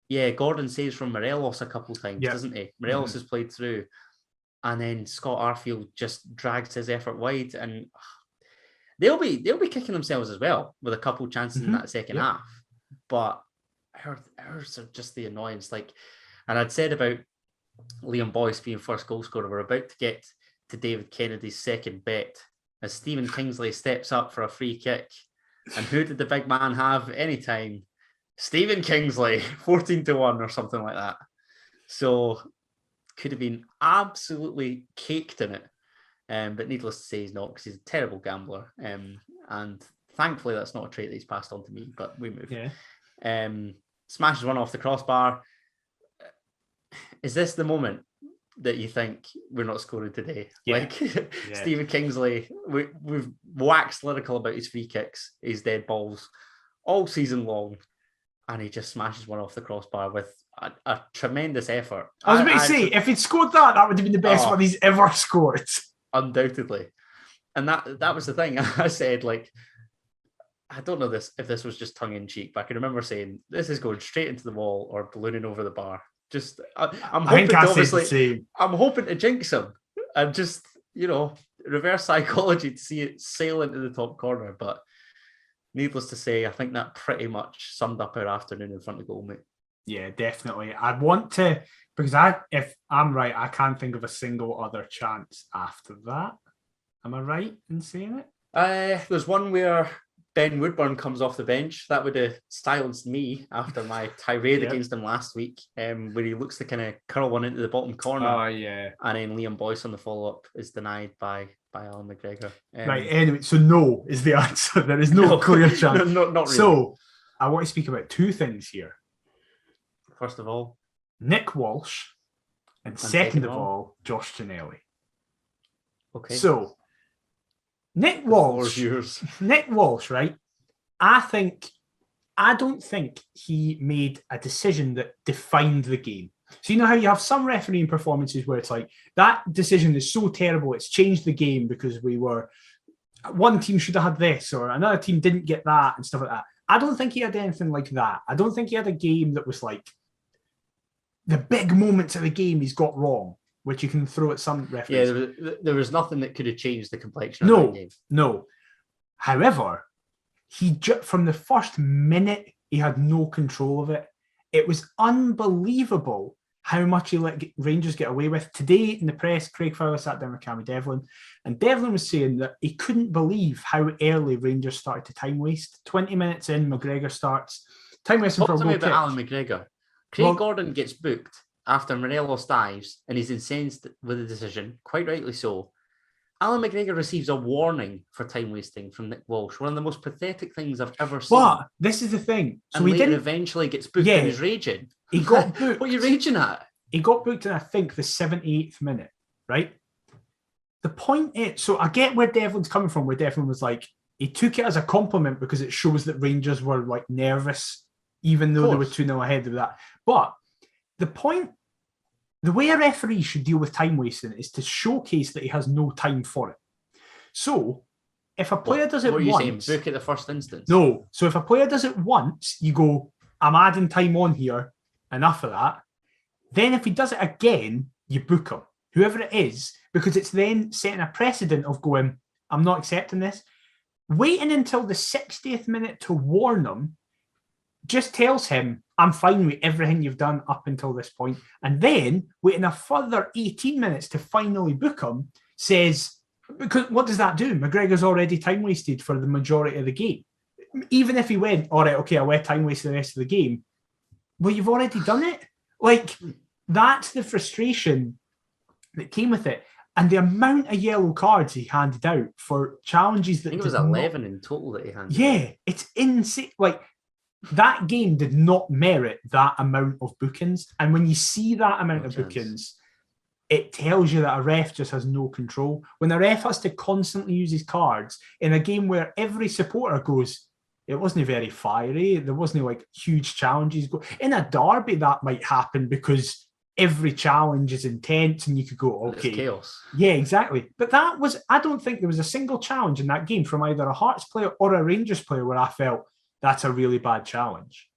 Yeah, Gordon saves from Morelos a couple times, doesn't he? Morelos has played through. And then Scott Arfield just drags his effort wide. And they'll be kicking themselves as well with a couple chances in that second half. But ours are just the annoyance. And I'd said about Liam Boyce being first goal scorer, we're about to get to David Kennedy's second bet as Stephen Kingsley steps up for a free kick. And who did the big man have anytime? Stephen Kingsley, 14-1 or something like that. So could have been absolutely caked in it. But needless to say, he's not, because he's a terrible gambler. And thankfully, that's not a trait that he's passed on to me, but we move. Yeah. Smashes one off the crossbar. Is this the moment that you think we're not scoring today? Yeah. Stephen Kingsley, we've waxed lyrical about his free kicks, his dead balls, all season long, and he just smashes one off the crossbar with a tremendous effort. I was about to say, if he'd scored that would have been the best one he's ever scored. Undoubtedly. And that was the thing. I said, I don't know if this was just tongue-in-cheek, but I can remember saying, this is going straight into the wall or ballooning over the bar. I'm hoping to jinx him and just, reverse psychology to see it sail into the top corner. But needless to say, I think that pretty much summed up our afternoon in front of goal, mate. Yeah, definitely. I'd want to, because if I'm right, I can't think of a single other chance after that. Am I right in saying it? There's one where Ben Woodburn comes off the bench. That would have silenced me after my tirade against him last week, where he looks to kind of curl one into the bottom corner. Oh, yeah. And then Liam Boyce on the follow-up is denied by Alan McGregor. Right, anyway, so no is the answer. There is no clear chance. Not really. So, I want to speak about two things here. First of all, Nick Walsh, and second of all, Josh Ginelli. Okay. So, Nick Walsh, right? I don't think he made a decision that defined the game. So you know how you have some refereeing performances where it's like, that decision is so terrible, it's changed the game because one team should have had this or another team didn't get that and stuff like that. I don't think he had anything like that. I don't think he had a game that was like the big moments of the game he's got wrong, which you can throw at some referees. Yeah, there was nothing that could have changed the complexion of that game. No. However, from the first minute, he had no control of it. It was unbelievable how much he let Rangers get away with. Today in the press, Craig Fowler sat down with Cammy Devlin, and Devlin was saying that he couldn't believe how early Rangers started to time waste. 20 minutes in, McGregor starts. Time wasting for a goal kick. Alan McGregor. Craig Gordon gets booked after Morelos dives, and he's incensed with the decision, quite rightly so. Alan McGregor receives a warning for time wasting from Nick Walsh, one of the most pathetic things I've ever seen. But this is the thing. So he eventually gets booked and he's raging. He got booked. What are you raging at? He got booked in, I think, the 78th minute, right? The point is, so I get where Devlin's coming from, where Devlin was like, he took it as a compliment because it shows that Rangers were like nervous, even though they were 2-0 ahead of that. But the way a referee should deal with time wasting is to showcase that he has no time for it. So, if a player does it once... What are you saying? Book at the first instance? No. So, if a player does it once, you go, I'm adding time on here, enough of that. Then, if he does it again, you book him, whoever it is, because it's then setting a precedent of going, I'm not accepting this. Waiting until the 60th minute to warn him just tells him, I'm fine with everything you've done up until this point. And then, waiting a further 18 minutes to finally book him, says, because what does that do? McGregor's already time wasted for the majority of the game. Even if he went, all right, okay, I went time wasted the rest of the game. Well, you've already done it. Like, that's the frustration that came with it. And the amount of yellow cards he handed out for challenges that... I think it was 11 in total that he handed out. Yeah, it's insane. Like, that game did not merit that amount of bookings. And when you see that amount of bookings, it tells you that a ref just has no control. When a ref has to constantly use his cards in a game where every supporter goes, it wasn't very fiery. There wasn't like huge challenges. In a derby, that might happen because every challenge is intense and you could go, okay. It's chaos. Yeah, exactly. But I don't think there was a single challenge in that game from either a Hearts player or a Rangers player where I felt that's a really bad challenge.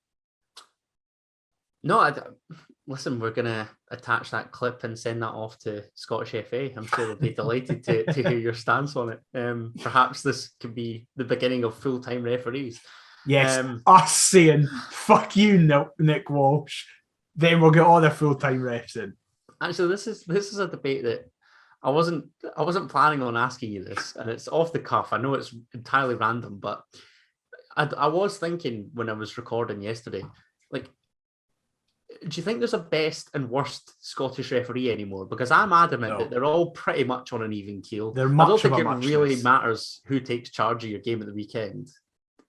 No, listen, we're going to attach that clip and send that off to Scottish FA. I'm sure they'll be delighted to hear your stance on it. Perhaps this could be the beginning of full-time referees. Yes, us saying, fuck you, Nick Walsh. Then we'll get all the full-time refs in. Actually, this is a debate that I wasn't planning on asking you this, and it's off the cuff. I know it's entirely random, but I was thinking when I was recording yesterday, like, do you think there's a best and worst Scottish referee anymore? Because I'm adamant that they're all pretty much on an even keel. I don't think it really matters who takes charge of your game at the weekend,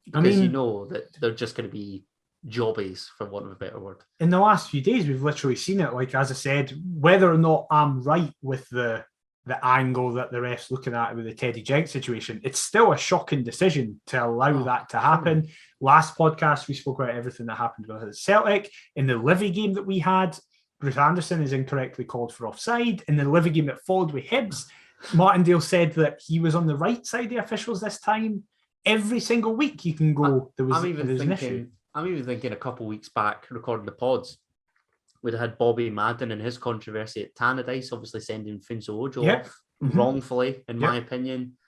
because you know that they're just going to be jobbies, for want of a better word. In the last few days, we've literally seen it. Like, as I said, whether or not I'm right with the angle that the ref's looking at with the Teddy Jenks situation, it's still a shocking decision to allow that to happen. Last podcast, we spoke about everything that happened with Celtic. In the Livy game that we had, Bruce Anderson is incorrectly called for offside. In the Livy game that followed with Hibs, Martindale said that he was on the right side of the officials this time. Every single week you can go, there was an issue. I'm even thinking a couple of weeks back, recording the pods, we'd had Bobby Madden and his controversy at Tannadice, obviously sending Finso Ojo off wrongfully, in my opinion.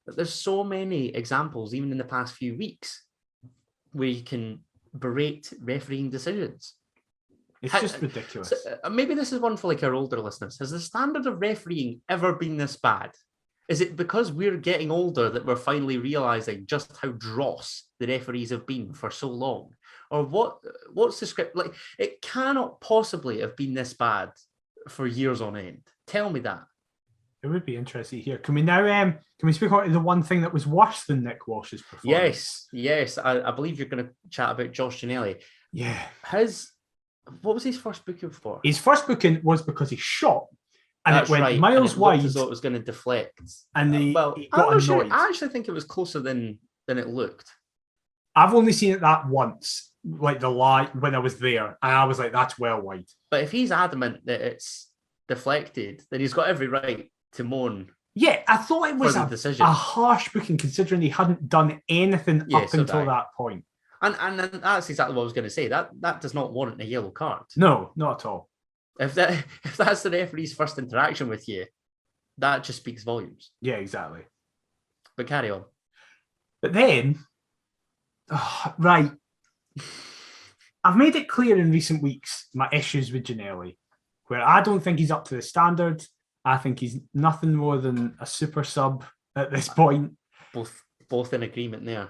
But there's so many examples, even in the past few weeks, where you can berate refereeing decisions. It's just ridiculous. So, maybe this is one for like our older listeners. Has the standard of refereeing ever been this bad? Is it because we're getting older that we're finally realising just how dross the referees have been for so long? Or what's the script? Like, it cannot possibly have been this bad for years on end. Tell me that. It would be interesting here. Can we now can we speak about the one thing that was worse than Nick Walsh's performance? Yes. I believe you're going to chat about Josh Ginnelly. Yeah. What was his first booking for? His first booking was because he shot. And That's it went right. miles wide. As though it was going to deflect. And he got annoyed. Sure. I actually think it was closer than it looked. I've only seen it that once, like the light when I was there, and I was like, "That's well wide." But if he's adamant that it's deflected, then he's got every right to moan. Yeah, I thought it was a harsh booking, considering he hadn't done anything up until that point. And that's exactly what I was going to say. That does not warrant a yellow card. No, not at all. If that's the referee's first interaction with you, that just speaks volumes. Yeah, exactly. But carry on. But then, right, I've made it clear in recent weeks my issues with Ginnelly, where I don't think he's up to the standard. I think he's nothing more than a super sub at this point. Both in agreement there.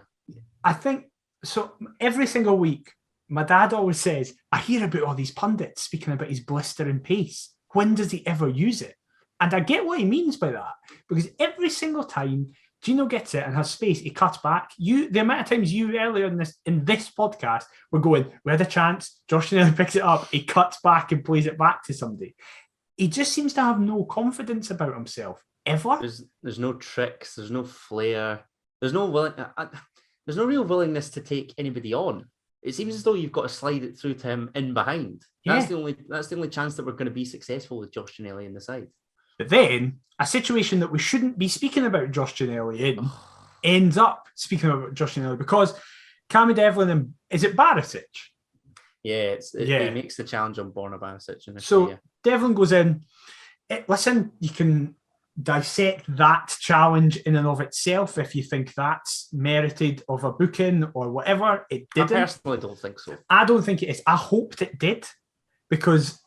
I think so. Every single week, my dad always says, I hear about all these pundits speaking about his blistering pace. When does he ever use it? And I get what he means by that, because every single time Gino gets it and has space, he cuts back. The amount of times you earlier in this podcast were going, we had a chance, Josh Ginnelly picks it up, he cuts back and plays it back to somebody. He just seems to have no confidence about himself, ever. There's no tricks, there's no flair, there's no real willingness to take anybody on. It seems as though you've got to slide it through to him in behind. That's the only chance that we're going to be successful with Josh Ginnelly in the side. But then a situation that we shouldn't be speaking about Josh Ginnelly in ends up speaking about Josh Ginnelly, because Cammy Devlin and is it Barisic? Yeah, he makes the challenge on Borna Barisic. So Devlin goes in. Listen, you can dissect that challenge in and of itself if you think that's merited of a booking or whatever. It didn't. I personally don't think so. I don't think it is. I hoped it did, because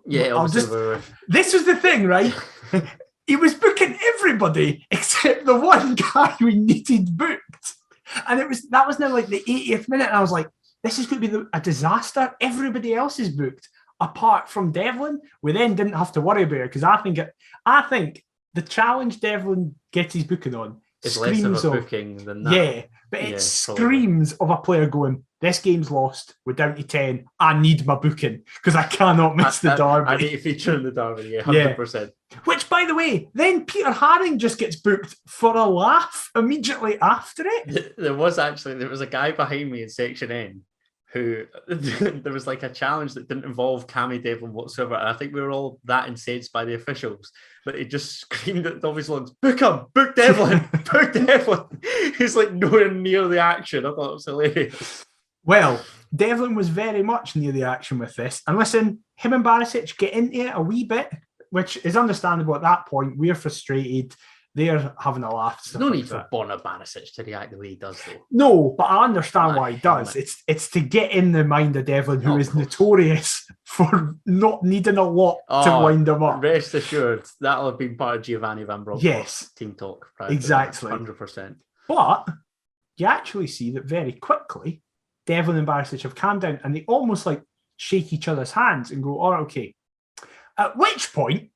this was the thing, right? He was booking everybody except the one guy we needed booked, and that was now like the 80th minute, and I was like, this is going to be a disaster. Everybody else is booked apart from Devlin. We then didn't have to worry about it, because I think the challenge Devlin gets his booking on is less of a booking than that. Yeah, but it screams of a player going, this game's lost, we're down to 10, I need my booking, because I cannot miss the derby. I need to feature in the derby, 100%. Which, by the way, then Peter Haring just gets booked for a laugh immediately after it. There was a guy behind me in Section N who there was like a challenge that didn't involve Cammy Devlin whatsoever. And I think we were all that incensed by the officials, but he just screamed at Dobby's lungs, book him, book Devlin, book Devlin. He's like nowhere near the action. I thought it was hilarious. Well, Devlin was very much near the action with this. And listen, him and Barisic get into it a wee bit, which is understandable at that point. We're frustrated. They're having a laugh. There's no need for Borna Barisic to react the way he does, though. No, but I understand why he does. It's to get in the mind of Devlin, who is notorious for not needing a lot to wind him up. Rest assured, that'll have been part of Giovanni Van Bronckhorst's team talk. Exactly. 100%. But you actually see that very quickly, Devlin and Barisic have calmed down and they almost like shake each other's hands and go, okay. At which point,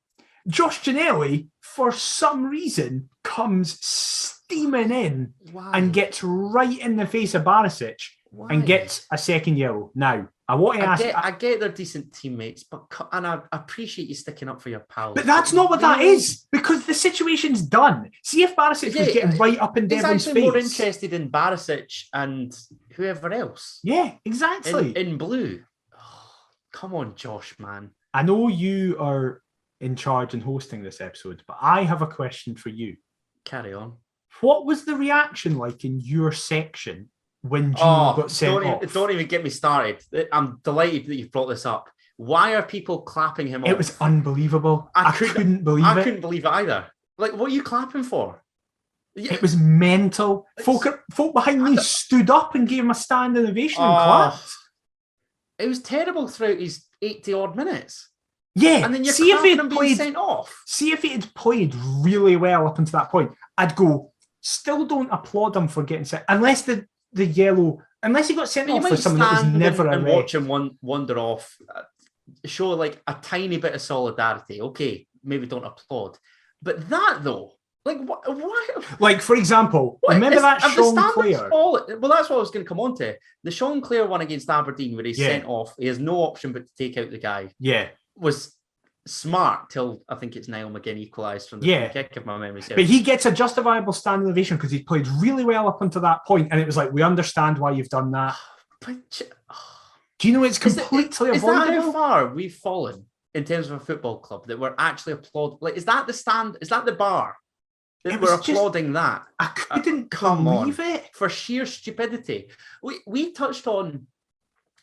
Josh Ginnelly, for some reason, comes steaming in and gets right in the face of Barisic and gets a second yellow. Now, I want to ask... I get they're decent teammates, and I appreciate you sticking up for your pals. But that's not what that is, because the situation's done. See if Barisic was getting right up in Devlin's face. He's actually more interested in Barisic and whoever else. Yeah, exactly. In blue. Oh, come on, Josh, man. I know you are in charge and hosting this episode, but I have a question for you. Carry on. What was the reaction like in your section when Gino got sent off? Don't even get me started. I'm delighted that you've brought this up. Why are people clapping him off? It was unbelievable. I couldn't believe it. I couldn't believe it either. Like, what are you clapping for? It was mental. Folk behind me stood up and gave him a standing ovation and clapped. It was terrible throughout his 80-odd minutes. Yeah, and then you're clapping him being sent off. See if he had played really well up until that point, I'd go, still don't applaud him for getting sent, unless the yellow, unless he got sent off for something that was never a red. Watch him wander off, show like a tiny bit of solidarity. Okay, maybe don't applaud, but that though, like what? Like for example, remember that Sean Clare? Well, that's what I was going to come on to. The Sean Clare one against Aberdeen, where he's sent off, he has no option but to take out the guy. Yeah. Was smart till I think it's Niall McGinn equalised from the free kick, if my memory serves. But he gets a justifiable standing ovation because he played really well up until that point, and it was like, we understand why you've done that. Do you know it's completely avoidable? Is that how far we've fallen in terms of a football club that we're actually applauding? Like, is that the stand? Is that the bar? That we're applauding that? I couldn't believe it. For sheer stupidity. We touched on,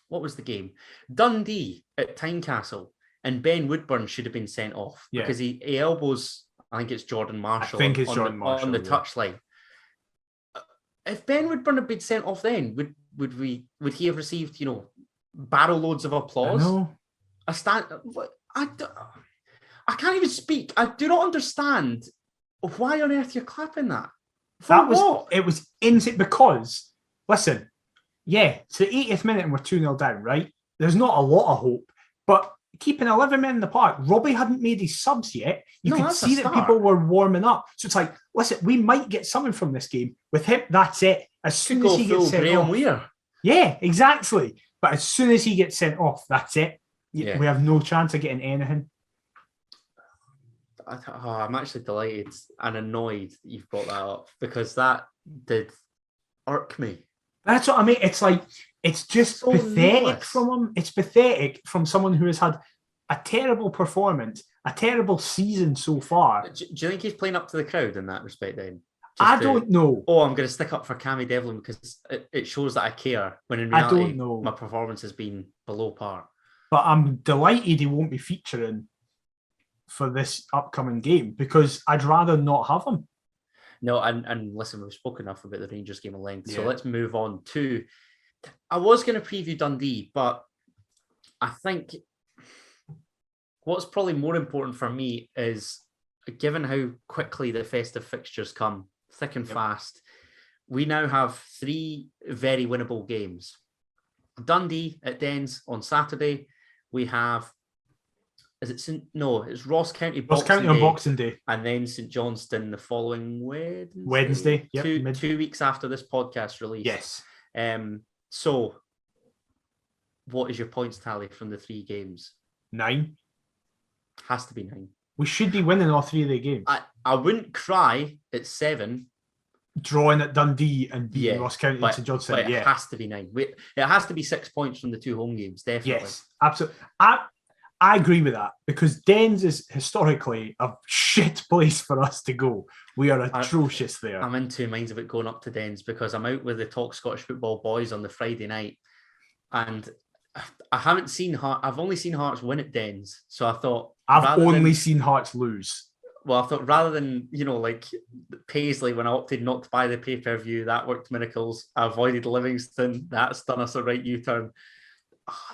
what was the game? Dundee at Tynecastle. And Ben Woodburn should have been sent off because he elbows, I think it's Jordan Marshall, on the touchline. If Ben Woodburn had been sent off then, would he have received, barrel loads of applause? I can't even speak. I do not understand why on earth you're clapping that. It was insane because, listen, it's the 80th minute and we're 2-0 down, right? There's not a lot of hope, but keeping 11 men in the park, Robbie hadn't made his subs yet. You could see that people were warming up. So it's like, listen, we might get something from this game. With him, that's it. As soon as he gets sent off. Yeah, exactly. But as soon as he gets sent off, that's it. We have no chance of getting anything. I'm actually delighted and annoyed that you've brought that up because that did irk me. That's what I mean. It's like, it's just so pathetic from him. It's pathetic from someone who has had a terrible performance, a terrible season so far. Do you think he's playing up to the crowd in that respect then? Don't know. I'm going to stick up for Cammy Devlin because it shows that I care, when in reality, I don't know. My performance has been below par. But I'm delighted he won't be featuring for this upcoming game because I'd rather not have him. No, and listen, we've spoken enough about the Rangers game at length, so let's move on to... I was going to preview Dundee, but I think what's probably more important for me is, given how quickly the festive fixtures come, thick and fast, we now have 3 very winnable games. Dundee at Dens on Saturday. We have... it's Ross County on Boxing Day. And then St Johnstone the following Wednesday. Yep, 2 weeks after this podcast release. Yes. So, what is your points tally from the 3 games? 9. Has to be 9. We should be winning all 3 of the games. I wouldn't cry at 7. Drawing at Dundee and beating Ross County and St Johnstone. But it has to be 9. It has to be 6 points from the 2 home games, definitely. Yes, absolutely. I agree with that because Dens is historically a shit place for us to go. We are atrocious there. I'm in 2 minds of it going up to Dens because I'm out with the Talk Scottish Football boys on the Friday night, and I've only seen Hearts win at Dens, so I thought I've only seen Hearts lose. Well, I thought rather than, like Paisley when I opted not to buy the pay-per-view, that worked miracles. I avoided Livingston. That's done us a right U-turn.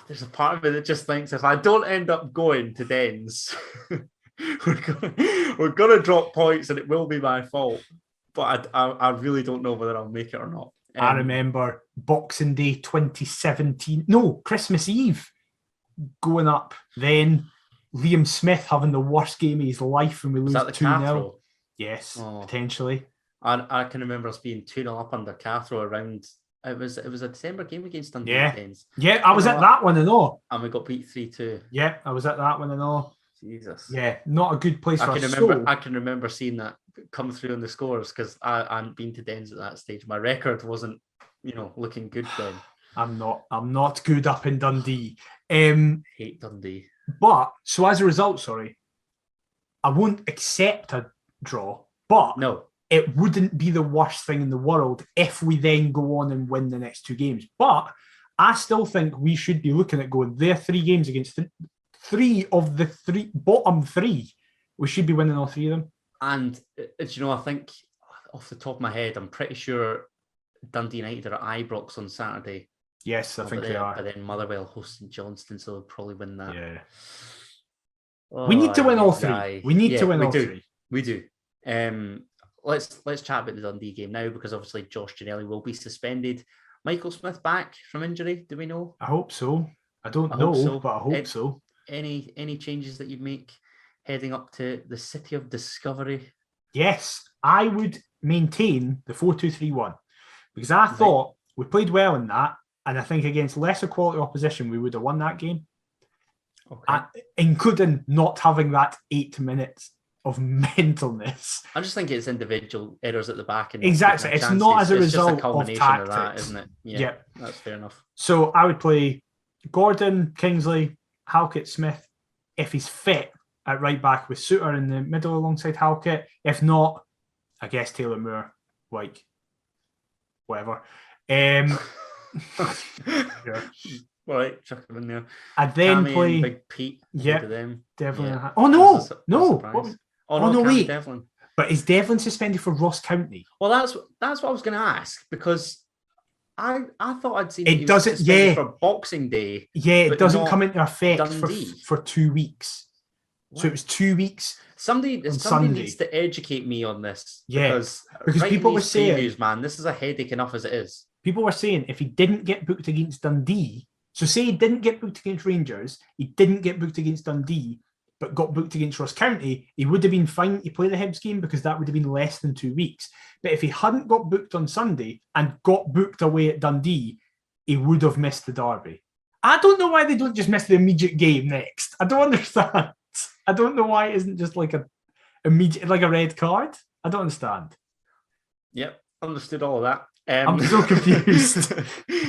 There's a part of me that just thinks if I don't end up going to Dens, we're going to drop points and it will be my fault. But I really don't know whether I'll make it or not. I remember Boxing Day 2017. No, Christmas Eve. Going up then. Liam Smith having the worst game of his life and we lose 2-0. Yes, potentially. I can remember us being 2-0 up under Cathro around. It was a December game against Dundee. Yeah, I was at that one and all. And we got beat 3-2. Yeah, I was at that one and all. Jesus. Yeah, not a good place for us. I can remember seeing that come through on the scores because I hadn't been to Dens at that stage. My record wasn't, looking good then. I'm not good up in Dundee. Hate Dundee. But, so as a result, I won't accept a draw, but no, it wouldn't be the worst thing in the world if we then go on and win the next 2 games. But I still think we should be looking at going there 3 games against 3 of the 3 bottom 3. We should be winning all 3 of them. And, I think off the top of my head, I'm pretty sure Dundee United are at Ibrox on Saturday. Yes, I think they are. But then Motherwell hosting Johnston, so they'll probably win that. Yeah. We need to win all 3. We need to win all 3. We do. Let's chat about the Dundee game now because obviously Josh Ginnelly will be suspended. Michael Smith back from injury, do we know? I hope so. I don't know, but I hope so. Any changes that you'd make heading up to the City of Discovery? Yes, I would maintain the 4-2-3-1 because I thought we played well in that. And I think against lesser quality opposition, we would have won that game. Okay. Including not having that 8 minutes of mentalness. I just think it's individual errors at the back. And exactly. It's not as a result just a culmination of tactics. Of that, isn't it? Yeah, that's fair enough. So I would play Gordon, Kingsley, Halkett, Smith, if he's fit, at right back with Suter in the middle alongside Halkett. If not, I guess Taylor Moore, whatever. Yeah. Right, chuck them in there. I'd then Cammy play Big Pete. Them. Devlin. Yeah. Oh no, no, wait. Devlin. But is Devlin suspended for Ross County? Well, that's what I was going to ask because I thought I'd seen it doesn't. Yeah, for Boxing Day. Yeah, it doesn't come into effect for 2 weeks. What? So it was 2 weeks. Somebody needs to educate me on this. Yeah, because right people were saying, previews, man, this is a headache enough as it is. People were saying if he didn't get booked against Dundee, so say he didn't get booked against Rangers, he didn't get booked against Dundee, but got booked against Ross County, he would have been fine to play the Hibs game because that would have been less than 2 weeks. But if he hadn't got booked on Sunday and got booked away at Dundee, he would have missed the derby. I don't know why they don't just miss the immediate game next. I don't understand. I don't know why it isn't just like a red card. I don't understand. Yep, understood all of that. I'm so confused.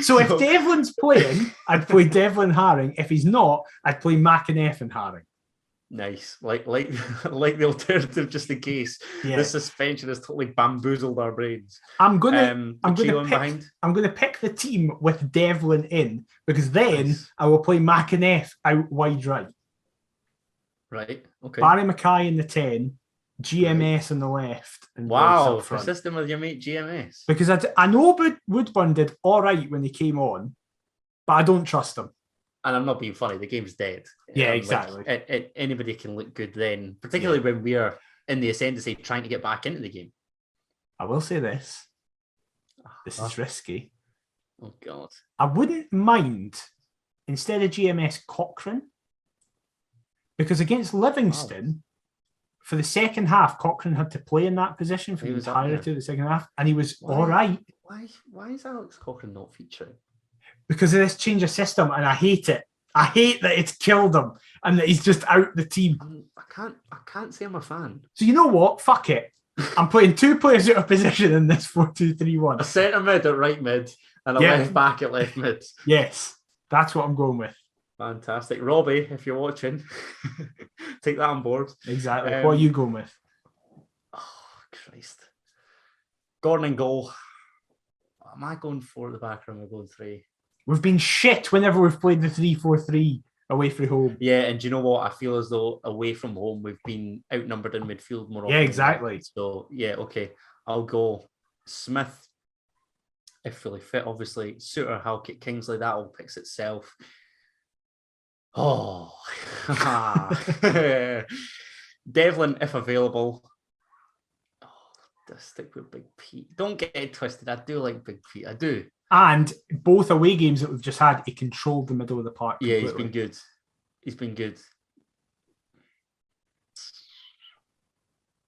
So if Devlin's playing, I'd play Devlin Haring. If he's not, I'd play McInnes and Haring. Nice, like the alternative, just in case the suspension has totally bamboozled our brains. I'm gonna pick the team with Devlin in because then I will play McInnes out wide right. Right. Okay. Barry Mackay in the 10, GMS on the left. And wow, persisting with your mate GMS. Because I know Woodburn did all right when he came on, but I don't trust him. And I'm not being funny. The game's dead. Yeah, exactly. Anybody can look good then, particularly when we are in the ascendancy trying to get back into the game. I will say this. This is risky. Oh, God. I wouldn't mind, instead of GMS, Cochrane. Because against Livingston, for the second half, Cochrane had to play in that position for the entirety of the second half, and he was all right. Why is Alex Cochrane not featuring? Because of this change of system, and I hate it. I hate that it's killed him and that he's just out the team. I can't say I'm a fan. So you know what? Fuck it. I'm putting 2 players out of position in this 4-2-3-1. A centre mid at right mid and a left back at left mid. Yes, that's what I'm going with. Fantastic. Robbie, if you're watching, take that on board. Exactly. What are you going with? Oh, Christ. Gordon in goal. Am I going 4 at the back or am I going 3? We've been shit whenever we've played the 3-4-3 away from home. Yeah, and do you know what? I feel as though away from home we've been outnumbered in midfield more often. Yeah, exactly. So, yeah, okay. I'll go Smith, if fully fit, obviously. Suter, Halkett, Kingsley, that all picks itself. Oh. Devlin, if available. Oh, just stick with Big Pete. Don't get it twisted. I do like Big Pete. I do. And both away games that we've just had, he controlled the middle of the park completely. Yeah, he's been good. He's been good.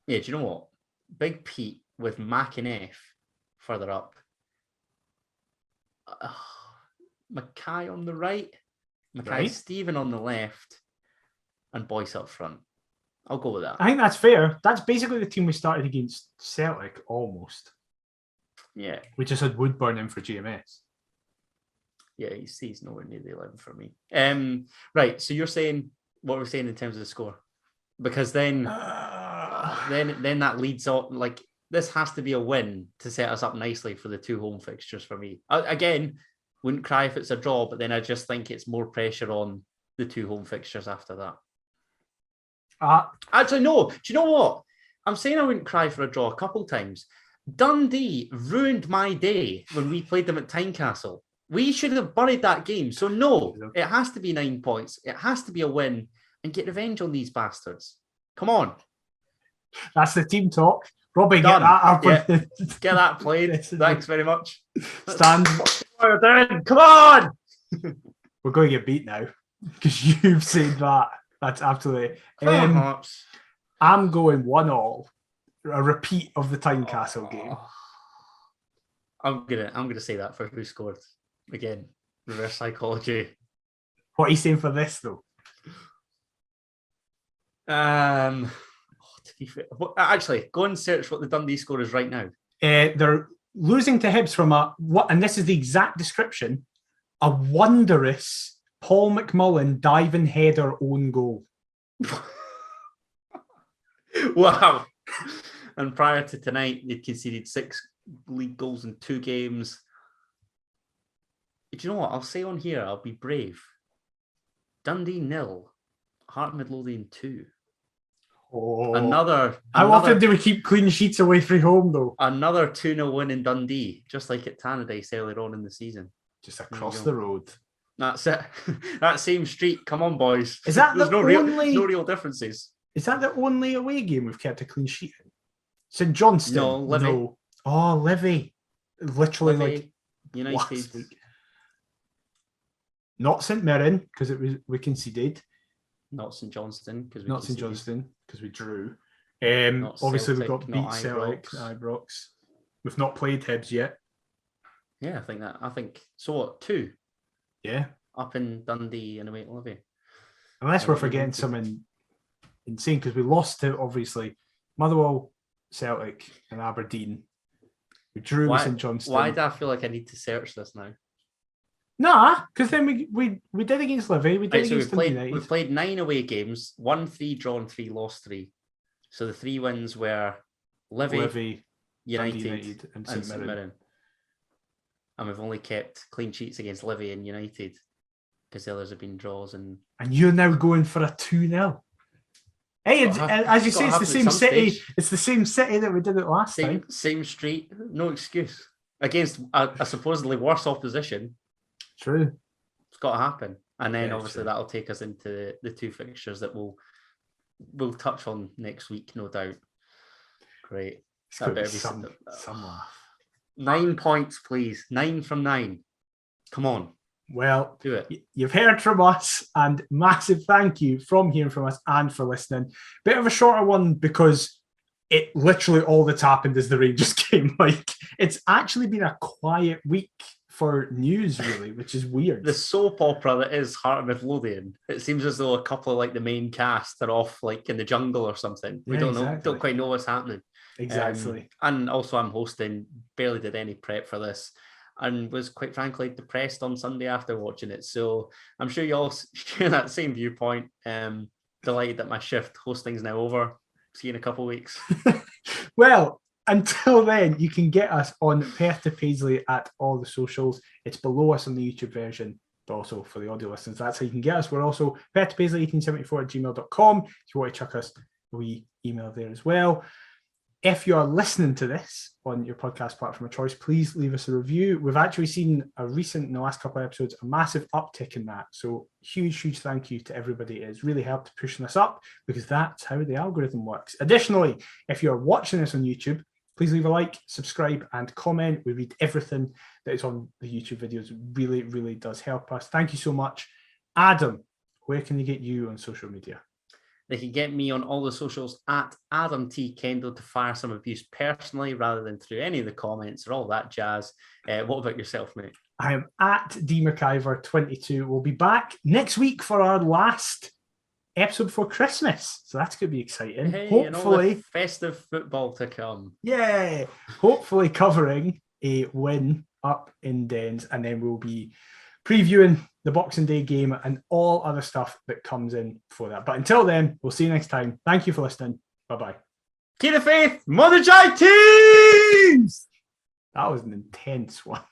Yeah, do you know what? Big Pete with Mac and F further up. Mackay on the right. Mackay Stephen on the left. And Boyce up front. I'll go with that. I think that's fair. That's basically the team we started against Celtic, almost. Yeah. We just had Woodburn in for GMS. Yeah, he's nowhere near the 11 for me. Right, so you're saying what we're saying in terms of the score, because then that leads on. Like, this has to be a win to set us up nicely for the 2 home fixtures for me. Again, wouldn't cry if it's a draw, but then I just think it's more pressure on the 2 home fixtures after that. Actually, no. Do you know what? I'm saying I wouldn't cry for a draw a couple times. Dundee ruined my day when we played them at Tynecastle. We should have buried that game. So no, it has to be 9 points. It has to be a win and get revenge on these bastards. Come on. That's the team talk. Robbie, Done. Get that up. Yeah. Get that played. Thanks very much. Stand. Come on. We're going to get beat now because you've said that. That's absolutely. I'm going 1-1. A repeat of the Tynecastle game. I'm gonna say that for who scored again. Reverse psychology. What are you saying for this though? To be fair, actually, go and search what the Dundee score is right now. They're losing to Hibs from and this is the exact description: a wondrous Paul McMullen diving header own goal. Wow. And prior to tonight, they'd conceded 6 league goals in 2 games. Do you know what? I'll say on here, I'll be brave. Dundee 0, Heart Midlothian 2. Oh. How often do we keep clean sheets away from home, though? Another 2-0 win in Dundee, just like at Tannadice earlier on in the season. Just across the road. That's it. That same street. Come on, boys. Is that no real differences? Is that the only away game we've kept a clean sheet in? St Johnstone? No, Livy. No. Oh, Livy. Literally Livy, like United. Not St Mirren, because we conceded. Not St Johnstone, because we Not St Johnstone, because we drew. Obviously, Celtic, we've got beat not Celtic, Ibrox. We've not played Hibs yet. Yeah, I think so. What, 2? Yeah. Up in Dundee and away at Livy. Unless we're forgetting something insane, because we lost to, obviously, Motherwell, Celtic and Aberdeen. We drew with St Johnstone. Why do I feel like I need to search this now? Nah, because then we did against Livy, we did against United. We played 9 away games, won 3, drawn 3, lost 3. So the 3 wins were Livy, United and St Mirren. And we've only kept clean sheets against Livy and United because the others have been draws. And you're now going for a 2-0. Hey, as you say, it's the same city. Stage. It's the same city that we did it last time. Same street. No excuse. Against a supposedly worse opposition. True. It's got to happen. And then obviously that'll take us into the 2 fixtures that we'll touch on next week, no doubt. Great. That better be some laugh. 9 points, please. 9 from 9. Come on. Well, do it. You've heard from us, and massive thank you from hearing from us and for listening. Bit of a shorter one because it literally all that's happened is the Rangers game. Like, it's actually been a quiet week for news, really, which is weird. The soap opera that is Heart of Midlothian. It seems as though a couple of like the main cast are off like in the jungle or something. We don't quite know what's happening. Exactly. And also I'm hosting, barely did any prep for this, and was quite frankly depressed on Sunday after watching it. So I'm sure you all share that same viewpoint. Delighted that my shift hosting's now over. See you in a couple of weeks. Well, until then, you can get us on Perth to Paisley at all the socials. It's below us on the YouTube version, but also for the audio listeners, that's how you can get us. We're also Perth to Paisley 1874@gmail.com. If you want to chuck us a wee email there as well. If you are listening to this on your podcast platform of choice, please leave us a review. We've actually seen in the last couple of episodes, a massive uptick in that. So huge thank you to everybody. It's really helped pushing us up because that's how the algorithm works. Additionally, if you're watching this on YouTube, please leave a like, subscribe, and comment. We read everything that is on the YouTube videos. It really does help us. Thank you so much. Adam, where can they get you on social media? They can get me on all the socials at Adam T. Kendall to fire some abuse personally rather than through any of the comments or all that jazz. What about yourself, mate? I am at DMcIver22. We'll be back next week for our last episode for Christmas. So that's going to be exciting. Hey, hopefully, and all the festive football to come. Yeah. Hopefully covering a win up in Dens, and then we'll be previewing the Boxing Day game and all other stuff that comes in for that. But until then, we'll see you next time. Thank you for listening. Bye-bye. Keep the faith, Mother Jai teams! That was an intense one.